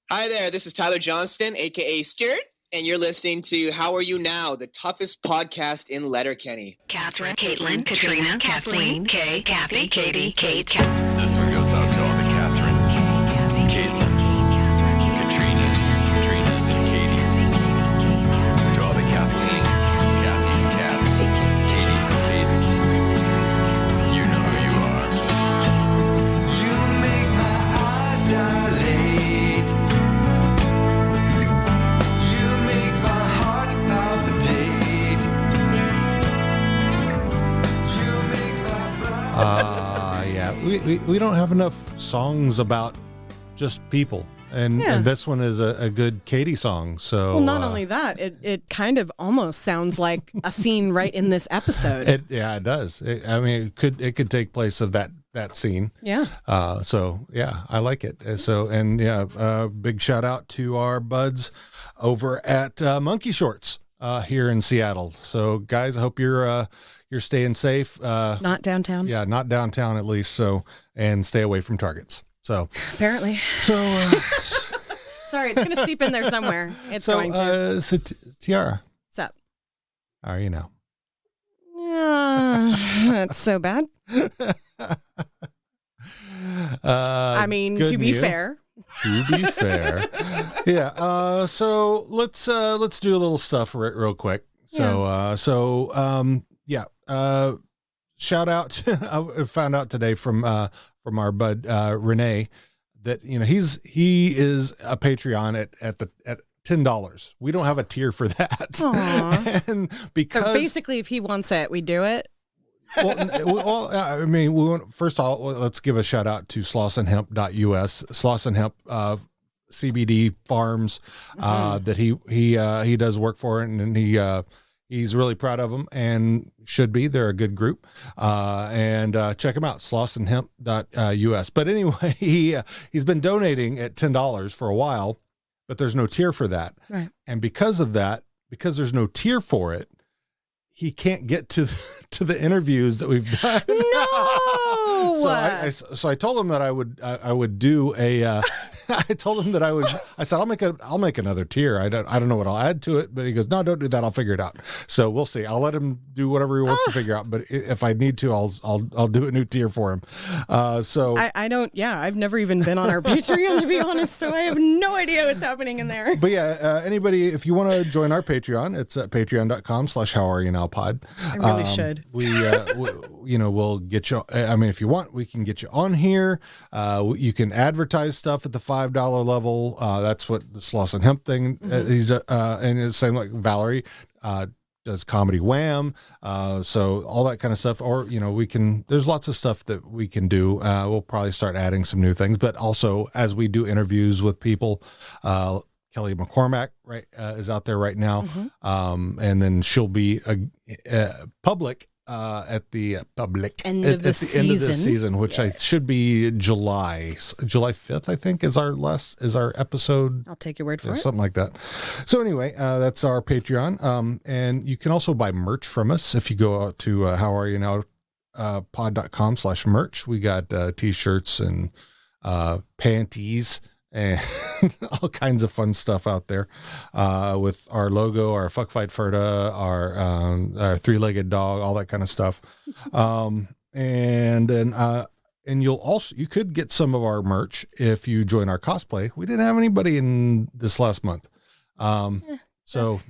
Hi there, this is Tyler Johnston, aka Stuart, and you're listening to How Are You Now, the toughest podcast in Letterkenny. Catherine, Caitlin, Katrina, Kathleen, Kay, Kathy, Katie, Kate. This one goes out to all the Catherines, Caitlins, Katrinas, and Katies. To all the Kathleens, Kathys, Cats, Katies, and Kates. You know who you are. You make my eyes dilate. You make my heart palpitate. You make my blood. Yeah, we don't have enough songs about just people, and this one is a good Katie song. So, well, not only that, it kind of almost sounds like a scene right in this episode. It does. It could take place of that scene. Yeah. So yeah, I like it. So big shout out to our buds over at Monkey Shorts here in Seattle. So guys, I hope you're staying safe. Not downtown. Yeah, not downtown at least. So, and stay away from Targets. So Apparently. So Sorry, it's going to seep in there somewhere. It's going to. So Tiara, What's up? how are you now? That's so bad. I mean, good to be news. fair. To be fair, yeah. So let's do a little stuff real quick. So shout out. I found out today from our bud Renee that he is a Patreon at $10. We don't have a tier for that. Aww. And because So basically, if he wants it, we do it. I mean, first of all, let's give a shout out to slossandhemp.us, Sloss and Hemp CBD farms that he does work for, and he's really proud of them and should be. They're a good group, and check them out, slossandhemp.us. But anyway, he's been donating at $10 for a while, but there's no tier for that, Right. and because of that, because there's no tier for it, he can't get to the interviews that we've done. No. So I told him that I would do a. I told him that I said I'll make another tier. I don't know what I'll add to it, but he goes, no, don't do that. I'll figure it out. So we'll see. I'll let him do whatever he wants to figure out. But if I need to, I'll do a new tier for him. So I don't. Yeah, I've never even been on our Patreon, to be honest. So I have no idea what's happening in there. But yeah, anybody, if you want to join our Patreon, it's at patreon.com/howareyounowpod. I really should. We'll get you. I mean, if you want, we can get you on here. You can advertise stuff at the $5 level. That's what the Sloss and Hemp thing. He's and it's same like Valerie does Comedy Wham. So all that kind of stuff. Or we can. There's lots of stuff that we can do. We'll probably start adding some new things. But also as we do interviews with people. Kelly McCormack, is out there right now, and then she'll be public at the end of the season, which I should be July 5th. I think is our episode. I'll take your word for it. Something like that. So anyway, that's our Patreon, and you can also buy merch from us if you go out to howareyounowpod.com/merch. We got t-shirts and panties and all kinds of fun stuff out there with our logo, our Fuck Fight Ferda, our three-legged dog, all that kind of stuff. And then you could get some of our merch if you join our cosplay. We didn't have anybody in this last month. So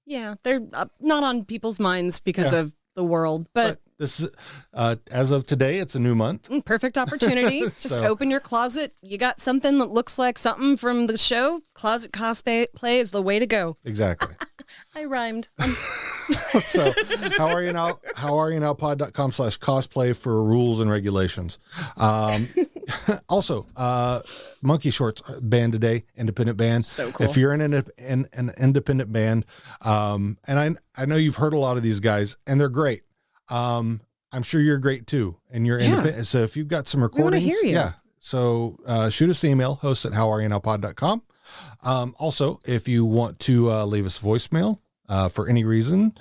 yeah, they're not on people's minds because of the world, but this is as of today, it's a new month. Perfect opportunity. Just open your closet. You got something that looks like something from the show. Closet cosplay is the way to go. Exactly. I rhymed. So how are you now? Pod.com/cosplay for rules and regulations. Also, Monkey Shorts band today, independent band. So cool. If you're in an independent band, and I know you've heard a lot of these guys, and they're great. I'm sure you're great too, and you're independent. So if you've got some recordings, we want to hear you. So shoot us an email, host@howareyounowpod.com. Also, if you want to leave us a voicemail for any reason,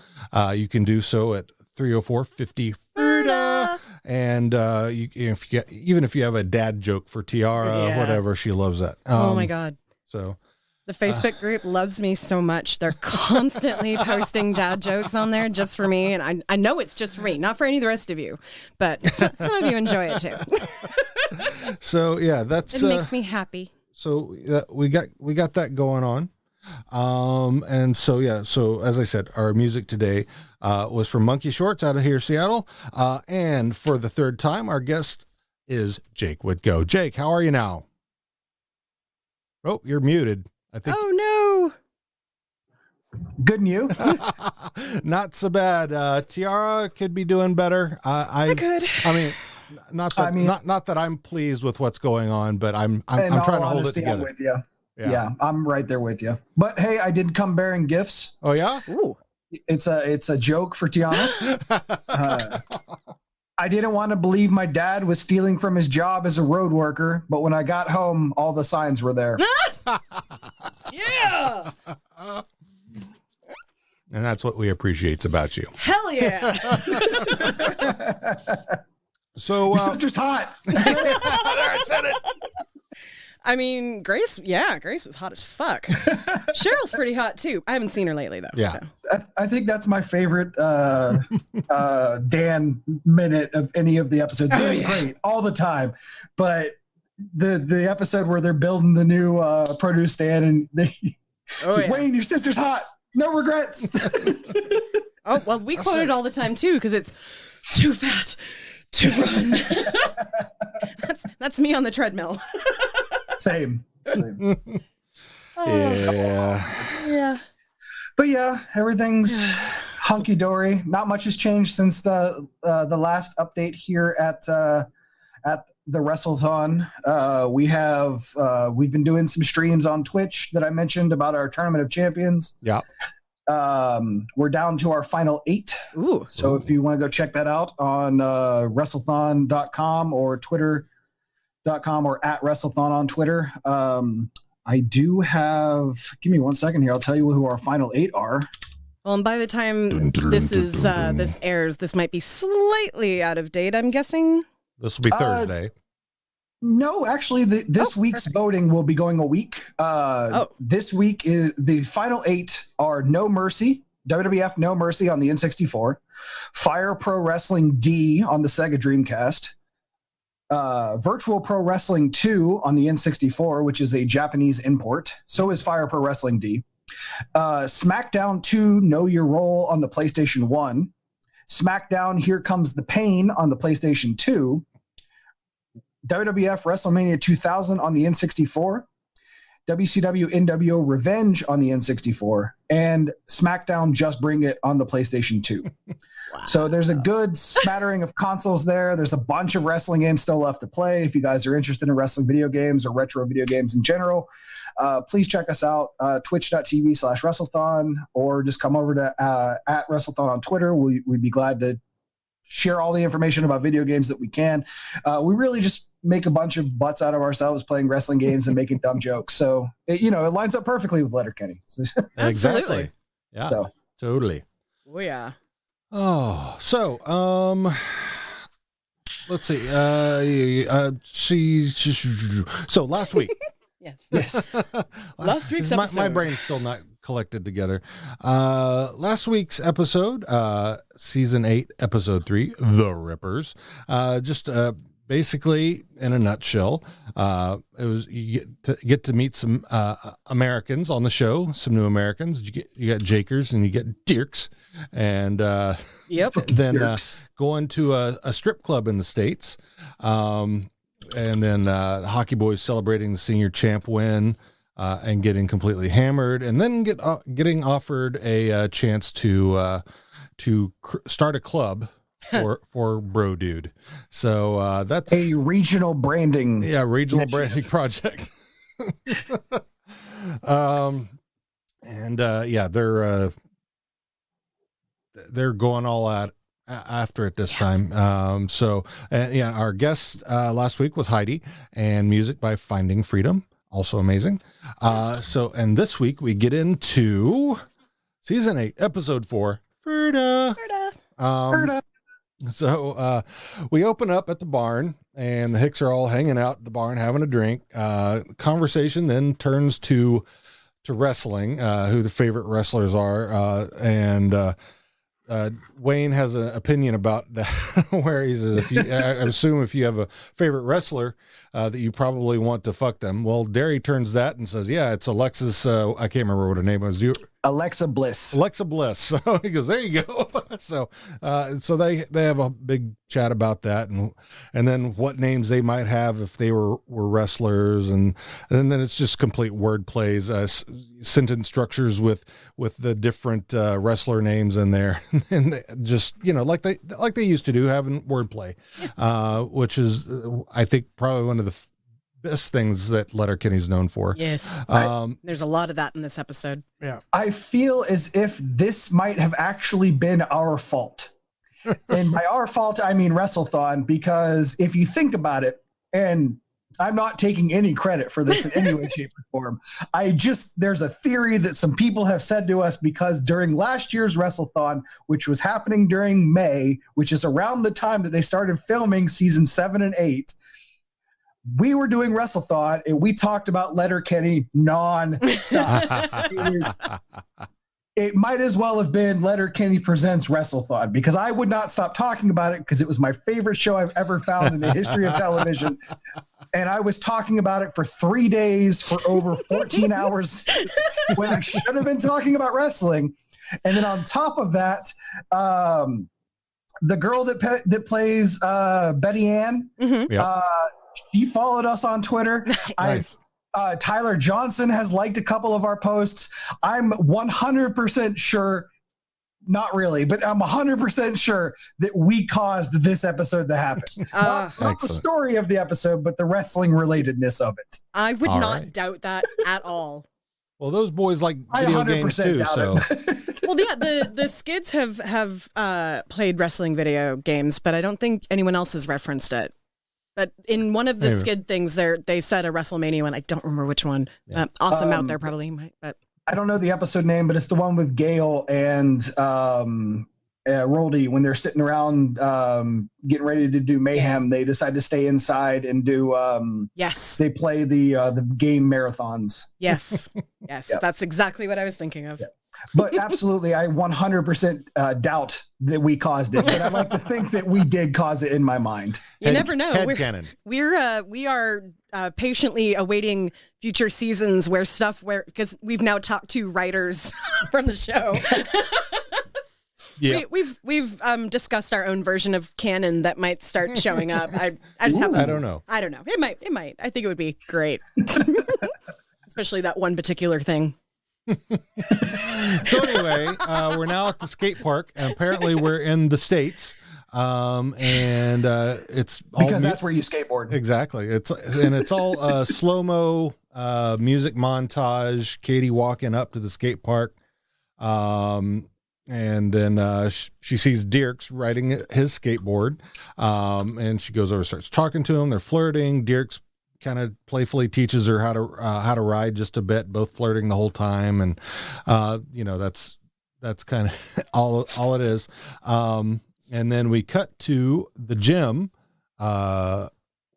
you can do so at 304-50-FERDA. And even if you have a dad joke for Tiara, Yeah. whatever, she loves that. Oh my God. So The Facebook group loves me so much. They're constantly posting dad jokes on there just for me. And I know it's just for me, not for any of the rest of you. But some of you enjoy it too. So yeah, It makes me happy. So we got that going on. And so, yeah, so as I said, our music today, was from Monkey Shorts out of here, Seattle. And for the third time, our guest is Jake Whitco. Jake, how are you now? Oh, you're muted. I think. Oh no. Good and you? Not so bad. Tiara could be doing better. I could. I mean, not that I'm pleased with what's going on, but I'm trying to hold it together. I'm with you. Yeah, I'm right there with you. But hey, I did come bearing gifts. Oh yeah? Ooh. It's a joke for Tiana. I didn't want to believe my dad was stealing from his job as a road worker, but when I got home, all the signs were there. Yeah. And that's what we appreciate about you. Hell yeah. So Your sister's hot. there, I said it. I mean, Grace was hot as fuck. Cheryl's pretty hot too. I haven't seen her lately though. Yeah. So. I think that's my favorite Dan minute of any of the episodes. Dan's great all the time, but the episode where they're building the new produce stand and Wayne, your sister's hot. No regrets. Oh well, we quote it all the time too because it's too fat to run. That's me on the treadmill. Same. Yeah. But yeah, everything's hunky dory. Not much has changed since the last update here at the Wrestlethon. We've been doing some streams on Twitch that I mentioned about our Tournament of Champions. Yeah. We're down to our final 8. Ooh. So if you want to go check that out on wrestlethon.com or twitter.com or at Wrestlethon on Twitter. I do have, give me 1 second here. I'll tell you who our final 8 are. Well, and by the time this airs, this might be slightly out of date, I'm guessing. This will be Thursday. No, actually, this week's voting will be going a week. This week is the final 8 are No Mercy, WWF No Mercy on the N64, Fire Pro Wrestling D on the Sega Dreamcast, Virtual Pro Wrestling 2 on the N64, which is a Japanese import. So is Fire Pro Wrestling D. SmackDown 2 Know Your Role on the PlayStation 1. SmackDown Here Comes the Pain on the PlayStation 2. WWF WrestleMania 2000 on the N64. WCW NWO Revenge on the N64. And SmackDown Just Bring It on the PlayStation 2. Wow. So there's a good smattering of consoles there. There's a bunch of wrestling games still left to play. If you guys are interested in wrestling video games or retro video games in general, please check us out, twitch.tv/Wrestlethon, or just come over to at Wrestlethon on Twitter. We'd be glad to share all the information about video games that we can. We really just make a bunch of butts out of ourselves playing wrestling games and making dumb jokes. So, it lines up perfectly with Letterkenny. Exactly. Yeah, So. Totally. Oh, yeah. Oh, so, let's see. So last week. Yes. Last week's episode. My brain's still not collected together. Last week's episode, season 8, episode 3, The Rippers. Basically, in a nutshell, it was you get to meet some Americans on the show, some new Americans. You got Jakers and you get Dirks, and then going to a strip club in the States, and then Hockey Boys celebrating the senior champ win. And getting completely hammered, and then getting offered a chance to start a club for BROdude. So that's a regional branding. Yeah, regional branding project. They're going all out after it this time. Our guest last week was Heidi, and music by Finding Freedom. Also amazing. And this week we get into season 8, episode 4, Ferda. Ferda. So we open up at the barn, and the Hicks are all hanging out at the barn having a drink. Conversation then turns to wrestling, who the favorite wrestlers are, and Wayne has an opinion about that, where he says, I assume if you have a favorite wrestler, that you probably want to fuck them. Well, Derry turns that and says, yeah, it's Alexis. I can't remember what her name was. Alexa Bliss. Alexa Bliss. So he goes, there you go. So they have a big chat about that, and then what names they might have if they were wrestlers, and then it's just complete word plays, sentence structures with the different wrestler names in there, and they just like they used to do, having wordplay, which is I think probably one of the best things that Letterkenny's known for. Yes. There's a lot of that in this episode. Yeah. I feel as if this might have actually been our fault. And by our fault, I mean Wrestlethon, because if you think about it, and I'm not taking any credit for this in any way, shape, or form, there's a theory that some people have said to us, because during last year's Wrestlethon, which was happening during May, which is around the time that they started filming season 7 and 8, we were doing Wrestlethon, and we talked about Letterkenny non-stop. It might as well have been Letterkenny Presents Wrestlethon, because I would not stop talking about it, because it was my favorite show I've ever found in the history of television. And I was talking about it for 3 days for over 14 hours when I should have been talking about wrestling. And then on top of that, the girl that plays Betty Ann, she followed us on Twitter. Nice. Tyler Johnson has liked a couple of our posts. I'm 100% sure, not really, but I'm 100% sure that we caused this episode to happen. Not the story of the episode, but the wrestling relatedness of it. I would not doubt that at all. Well, those boys like video games too, so. Well, yeah, the Skids have played wrestling video games, but I don't think anyone else has referenced it. But in one of the Skid things, they said a WrestleMania one. I don't remember which one. Yeah. Awesome out there probably might. But I don't know the episode name, but it's the one with Gail and Roldy when they're sitting around getting ready to do Mayhem. They decide to stay inside and do. Yes. They play the game marathons. Yes. Yes. Yep. That's exactly what I was thinking of. Yep. But absolutely, I 100% doubt that we caused it. But I like to think that we did cause it in my mind. You never know. We are patiently awaiting future seasons because we've now talked to writers from the show. Yeah, we've discussed our own version of canon that might start showing up. I just have. I don't know. It might. I think it would be great, especially that one particular thing. So anyway, we're now at the skate park, and apparently we're in the States, and it's all because that's where you skateboard. Exactly. It's all slow-mo music montage. Katie walking up to the skate park, and then she sees Dirks riding his skateboard, and she goes over, starts talking to him. They're flirting. Dirks kind of playfully teaches her how to ride just a bit, both flirting the whole time, and that's kind of all it is. And then we cut to the gym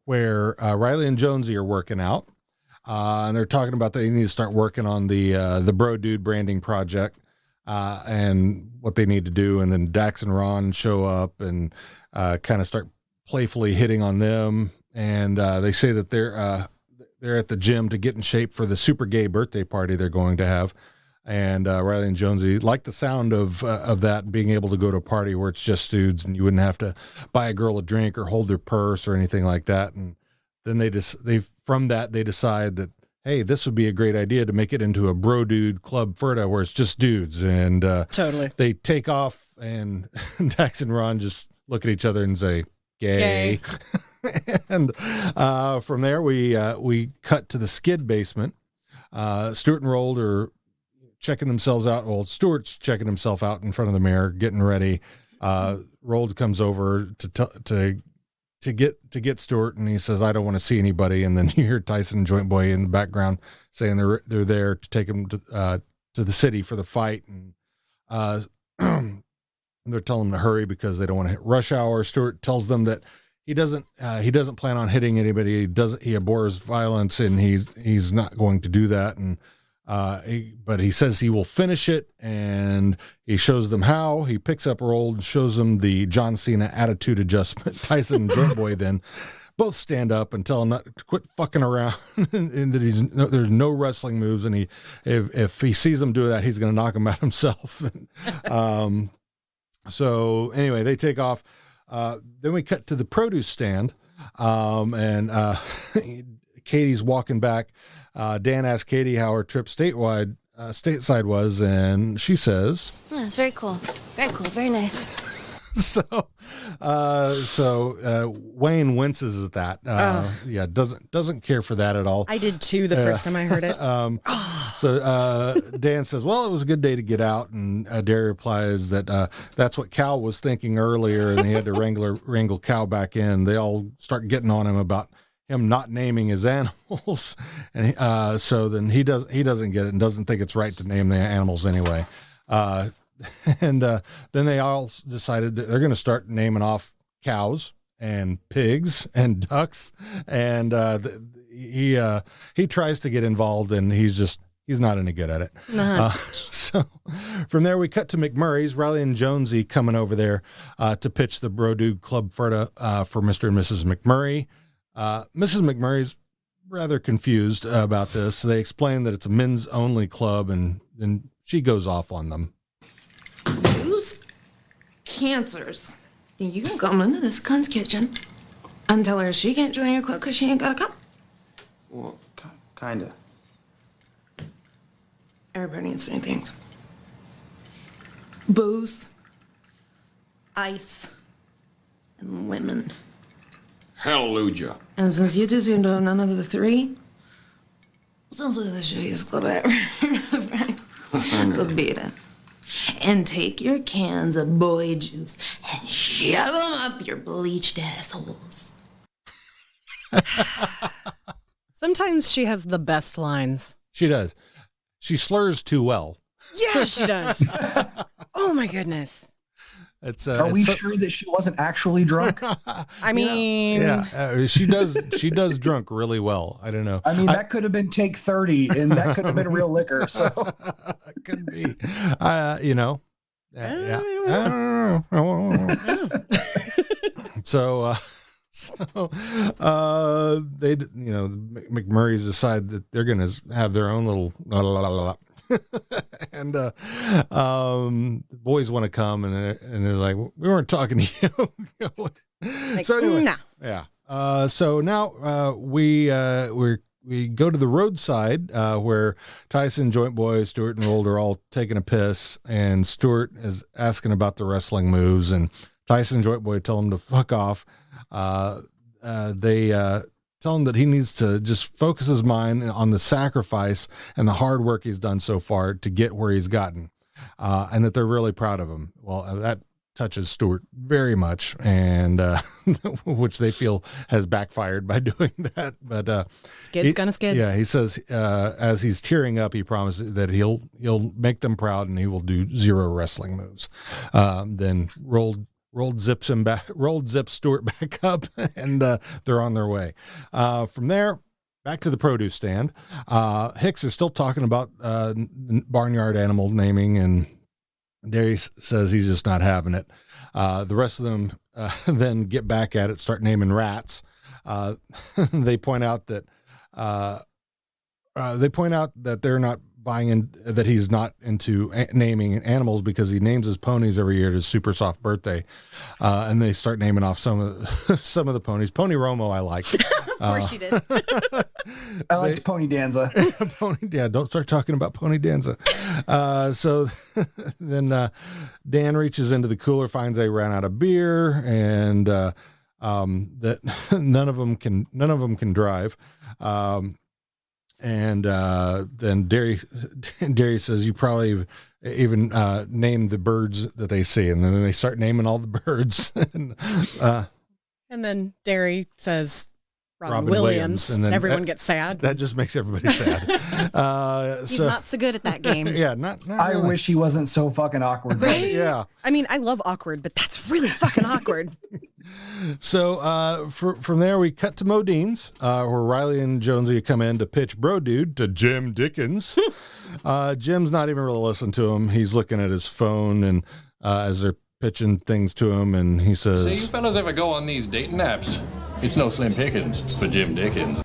where Riley and Jonesy are working out, and they're talking about they need to start working on the BROdude branding project and what they need to do. And then Dax and Ron show up and kind of start playfully hitting on them. And they say that they're at the gym to get in shape for the super gay birthday party they're going to have. And Riley and Jonesy like the sound of that, being able to go to a party where it's just dudes and you wouldn't have to buy a girl a drink or hold their purse or anything like that. And then they decide that, hey, this would be a great idea to make it into a BROdude Club Ferda where it's just dudes. And totally, they take off, and Dax and Ron just look at each other and say, "Gay." And from there we cut to the skid basement. Stuart and Rold are checking themselves out. Well, Stuart's checking himself out in front of the mirror, getting ready. Rold comes over to get Stuart, and he says, "I don't want to see anybody." And then you hear Tyson and Joint Boy in the background saying they're there to take him to the city for the fight. And They're telling him to hurry because they don't want to hit rush hour. Stuart tells them that he doesn't plan on hitting anybody. He abhors violence, and he's not going to do that. And but he says he will finish it, and he shows them how. He picks up Roll and shows them the John Cena attitude adjustment. Tyson and Joint Boy then both stand up and tell him not to quit fucking around, and that there's no wrestling moves, and if he sees them do that, he's going to knock him out himself. So anyway, they take off. Then we cut to the produce stand, and Katie's walking back. Dan asked Katie how her trip stateside was, and she says, "Oh, it's very cool. Very cool. Very nice." So Wayne winces at that. Yeah, doesn't care for that at all. I did too the first time I heard it. So Dan says, "Well, it was a good day to get out," and Derry replies that that's what Cal was thinking earlier, and he had to wrangle Cal back in. They all start getting on him about him not naming his animals, and so then he doesn't get it and doesn't think it's right to name the animals anyway. And then they all decided that they're going to start naming off cows and pigs and ducks, and he tries to get involved, and he's not any good at it. So from there we cut to McMurray's. Riley and Jonesy coming over there to pitch the BROdude Club Ferda for Mr. and Mrs. McMurray. Mrs. McMurray's rather confused about this. So they explain that it's a men's only club, and then she goes off on them. Who's cancers? You can come into this cunt's kitchen and tell her she can't join your club because she ain't got a cup. Well, kinda. Everybody needs three things: booze, ice, and women. Hallelujah. And since you two seem to have none of the three, sounds like the shittiest club ever. So beat it. And take your cans of boy juice and shove them up your bleached assholes. Sometimes she has the best lines. She does. She slurs too well. Yeah, she does. Oh my goodness. Are we sure that she wasn't actually drunk? I mean, she does drunk really well. I don't know. I mean, that could have been take 30, and that could have been real liquor. So it could be, you know. Yeah. I don't know. So they, you know, McMurray's decide that they're going to have their own little and the boys want to come, and they're like, "We weren't talking to you." like, so anyway, nah. Yeah. So now we go to the roadside where Tyson, Joint Boy, Stuart, and Rold are all taking a piss, and Stuart is asking about the wrestling moves, and Tyson and Joint Boy tell him to fuck off. They tell him that he needs to just focus his mind on the sacrifice and the hard work he's done so far to get where he's gotten, and that they're really proud of him. Well, that touches Stuart very much, and which they feel has backfired by doing that. But Skid's gonna skid. Yeah, he says as he's tearing up, he promises that he'll make them proud, and he will do 0 wrestling moves. Then Rolled zips Stuart back up, and they're on their way. From there, back to the produce stand. Hicks is still talking about barnyard animal naming, and Darius says he's just not having it. The rest of them then get back at it, start naming rats. They point out that they're not buying in, that he's not into naming animals because he names his ponies every year at his super soft birthday, and they start naming off some of the ponies. Pony Romo, I like. Of course she did. I liked Pony Danza. Don't start talking about Pony Danza. So then Dan reaches into the cooler, finds they ran out of beer, and that none of them can drive. And then Derry says, "You probably even named the birds that they see," and then they start naming all the birds. And then Derry says, Robin Williams, and then everyone gets sad. That just makes everybody sad. He's not so good at that game. Yeah, not I really. wish he wasn't so fucking awkward. Right? Yeah. I mean, I love awkward, but that's really fucking awkward. So from there, we cut to Modine's, where Riley and Jonesy come in to pitch BROdude to Jim Dickens. Jim's not even really listening to him. He's looking at his phone, and as they're pitching things to him, and he says, "See, you fellas ever go on these dating apps? It's no slim pickings for Jim Dickens."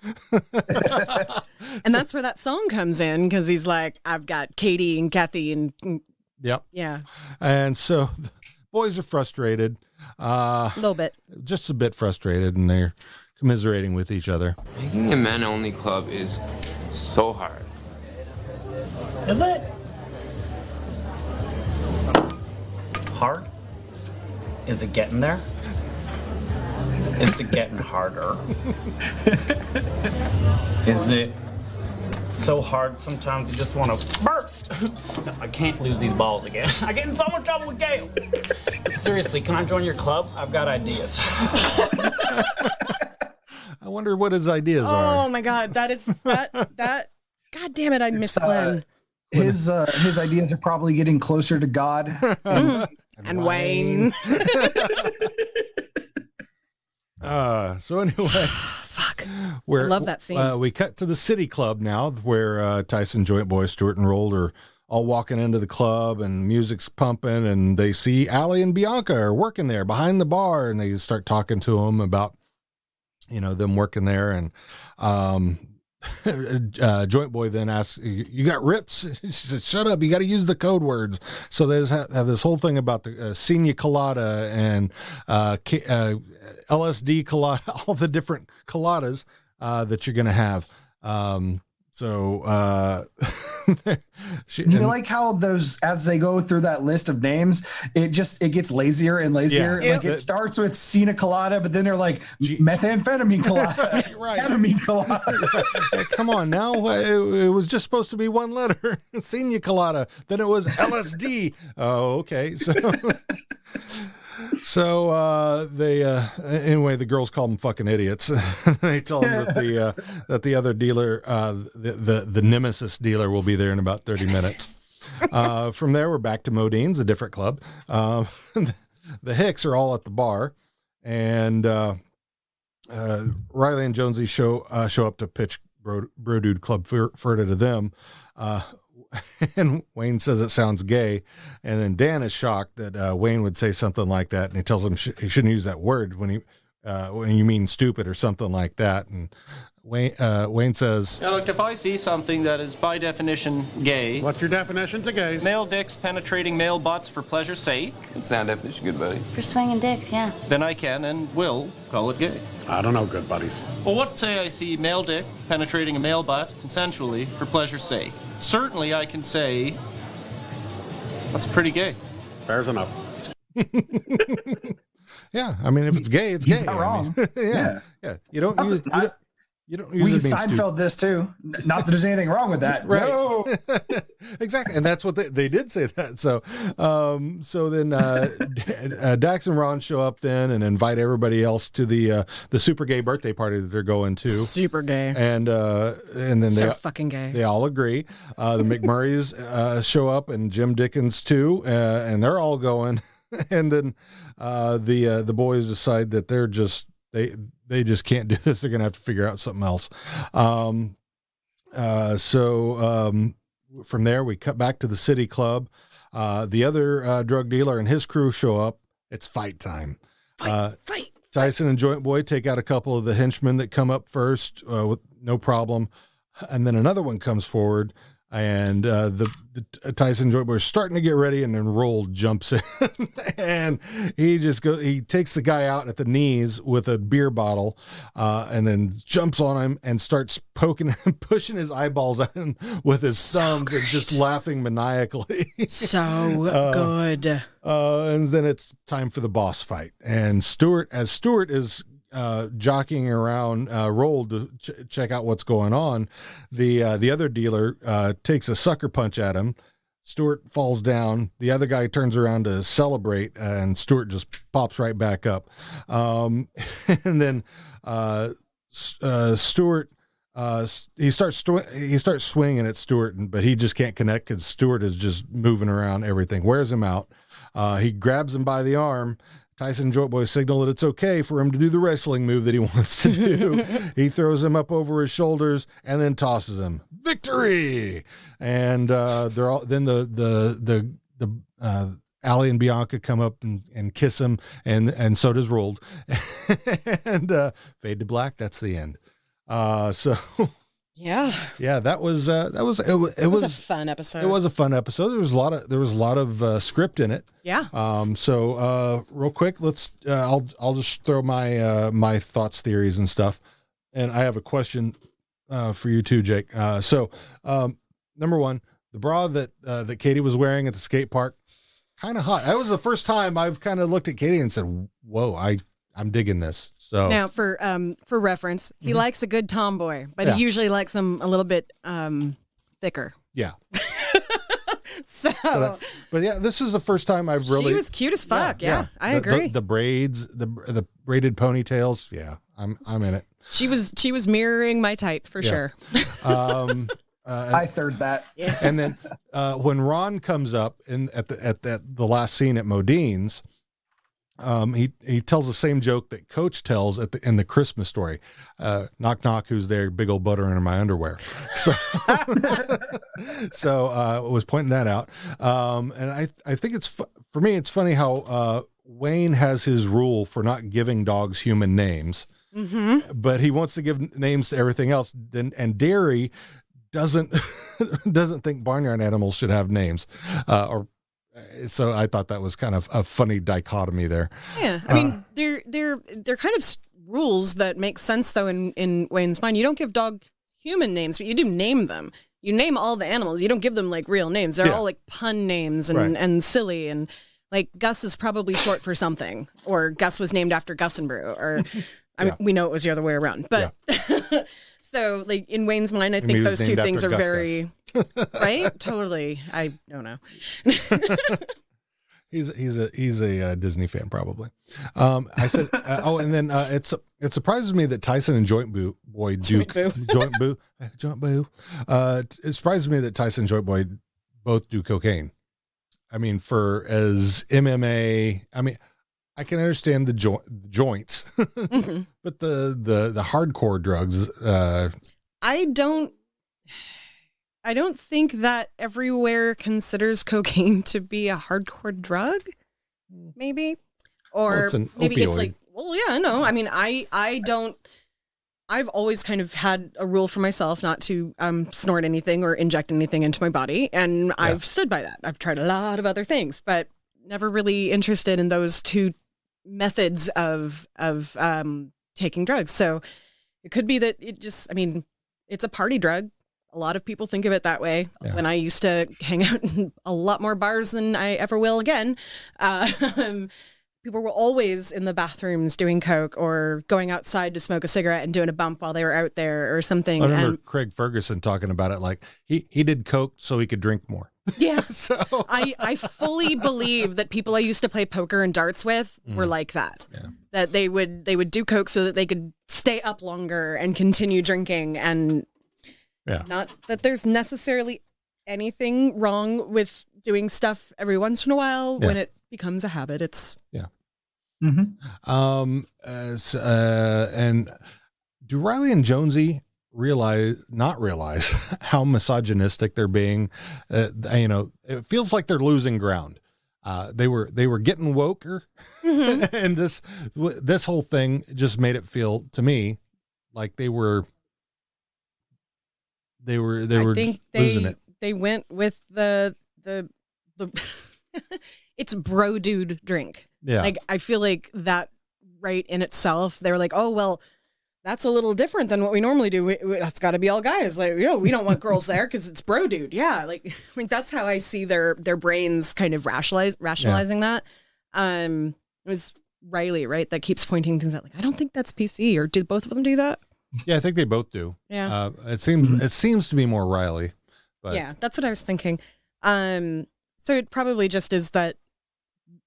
And that's where that song comes in, because he's like, I've got Katie and Kathy and yep. Yeah. And so the boys are frustrated. A little bit. Just a bit frustrated, and they're commiserating with each other. Making a men-only club is so hard. Is it? Hard? Is it getting there? Is it getting harder? Is it so hard sometimes you just want to burst? I can't lose these balls again. I get in so much trouble with Gail. Seriously, can I join your club? I've got ideas. I wonder what his ideas are. Oh my God, that God damn it, I miss Glenn. His ideas are probably getting closer to God. And Wayne. So anyway, fuck. I love that scene. We cut to the City Club now, where Tyson, Joint Boy, Stuart, and Rold are all walking into the club, and music's pumping, and they see Allie and Bianca are working there behind the bar, and they start talking to them about, them working there, and Joint Boy then asks, "You got rips?" She says, "Shut up, you got to use the code words." So they have this whole thing about the Senior Colada and LSD colada, all the different coladas that you're going to have. Like how those, as they go through that list of names, it gets lazier and lazier. Yeah. Like it starts with Sina Colada, but then they're like methamphetamine colada, right? Ketamine colada. Come on now, it was just supposed to be one letter, Senior Colada. Then it was LSD. Oh, okay. So anyway, the girls call them fucking idiots. They tell them that the other dealer, the Nemesis dealer, will be there in about 30 minutes. From there, we're back to Modine's, a different club. The Hicks are all at the bar, and Riley and Jonesy show up to pitch BROdude Club Ferda to them. And Wayne says it sounds gay, and then Dan is shocked that Wayne would say something like that, and he tells him he shouldn't use that word when you mean stupid or something like that. And Wayne says, "Now look, if I see something that is by definition gay..." What's your definition to gays? Male dicks penetrating male butts for pleasure's sake. Good sound definition, good buddy. For swinging dicks, yeah. Then I can and will call it gay. I don't know, good buddies. Well, what say I see male dick penetrating a male butt consensually for pleasure's sake? Certainly I can say that's pretty gay. Fair's enough. Yeah, I mean, if it's gay, it's He's gay. not wrong. Yeah. You don't use we it being Seinfeld stupid. this too. Not that there's anything wrong with that. Right. No. Exactly. And that's what they did say that. So then Dax and Ron show up then and invite everybody else to the super gay birthday party that they're going to. Super gay. And then so fucking gay. They all agree. The McMurrays show up, and Jim Dickens too, and they're all going. And then the boys decide that they're just they just can't do this. They're gonna have to figure out something else. From there, we cut back to the City Club. The other drug dealer and his crew show up. It's fight time. Fight. Tyson and Joint Boy take out a couple of the henchmen that come up first with no problem. And then another one comes forward, and the Tyson Joint Boy are starting to get ready, and then Roll jumps in, and he takes the guy out at the knees with a beer bottle, and then jumps on him and starts poking him, pushing his eyeballs at him with his thumbs, and just laughing maniacally. So good. And then it's time for the boss fight, and Stuart is jockeying around Roll to check out what's going on. The other dealer takes a sucker punch at him. Stuart falls down. The other guy turns around to celebrate, and Stuart just pops right back up. And then Stewart, he starts swinging at Stewart, but he just can't connect because Stewart is just moving around everything, wears him out. He grabs him by the arm. Tyson Joint Boy signal that it's okay for him to do the wrestling move that he wants to do. He throws him up over his shoulders and then tosses him. Victory! And they're all then the Allie and Bianca come up and kiss him, and so does Rold. And fade to black. That's the end. So yeah, that was it was a fun episode. It was a fun episode. There was a lot of script in it. Yeah. So real quick, let's I'll just throw my thoughts, theories, and stuff. And I have a question for you too, Jake. So number one, the bra that Katie was wearing at the skate park, kind of hot. That was the first time I've kind of looked at Katie and said, "Whoa, I'm digging this." So now for reference, he likes a good tomboy, but he usually likes them a little bit thicker. Yeah. So, but yeah, this is the first time I've really. She was cute as fuck. Yeah, I agree. The braids, the braided ponytails. Yeah, I'm in it. She was mirroring my type for sure. I third that. Yes. And then when Ron comes up at the last scene at Modine's, he tells the same joke that Coach tells in the Christmas Story. Knock knock, who's there? Big old butter in my underwear. So I was pointing that out. And I think for me it's funny how Wayne has his rule for not giving dogs human names, but he wants to give names to everything else. And Derry doesn't think barnyard animals should have names, so I thought that was kind of a funny dichotomy there. Yeah, I mean, they're kind of rules that make sense though in Wayne's mind. You don't give dog human names, but you do name them. You name all the animals. You don't give them like real names. They're all like pun names and silly, and like Gus is probably short for something, or Gus was named after Gus and Brew, or I mean, we know it was the other way around, but. Yeah. So, like in Wayne's mind, I think those two things are Gus very right. Totally, I don't know. He's a Disney fan probably. I said, and then it surprises me that Tyson and Joint Boy Duke Joint Boo. It surprises me that Tyson and Joint Boy both do cocaine. I mean, for as MMA, I mean. I can understand the joints, but the hardcore drugs. I don't think that everywhere considers cocaine to be a hardcore drug. Maybe, or maybe opioid. It's like, well, yeah, no. I mean, I don't. I've always kind of had a rule for myself not to snort anything or inject anything into my body, and I've stood by that. I've tried a lot of other things, but never really interested in those two methods of taking drugs. So it could be that it's a party drug. A lot of people think of it that way. Yeah. When I used to hang out in a lot more bars than I ever will again, people were always in the bathrooms doing coke or going outside to smoke a cigarette and doing a bump while they were out there or something. I remember Craig Ferguson talking about it like he did coke so he could drink more. Yeah. So I fully believe that people I used to play poker and darts with were like that. Yeah. That they would do coke so that they could stay up longer and continue drinking, and not that there's necessarily anything wrong with doing stuff every once in a while when it becomes a habit. It's and do Riley and Jonesy not realize how misogynistic they're being? It feels like they're losing ground. They were getting woker, and this whole thing just made it feel to me like they were losing it. They went with the it's BROdude drink. Yeah. Like I feel like that right in itself, they were like, oh well, that's a little different than what we normally do. That's got to be all guys. Like, we don't want girls there because it's BROdude. Yeah, like that's how I see their brains kind of rationalizing that. It was Riley, right, that keeps pointing things out. Like, I don't think that's PC. Or do both of them do that? Yeah, I think they both do. Yeah, it seems to be more Riley. But yeah, that's what I was thinking. So it probably just is that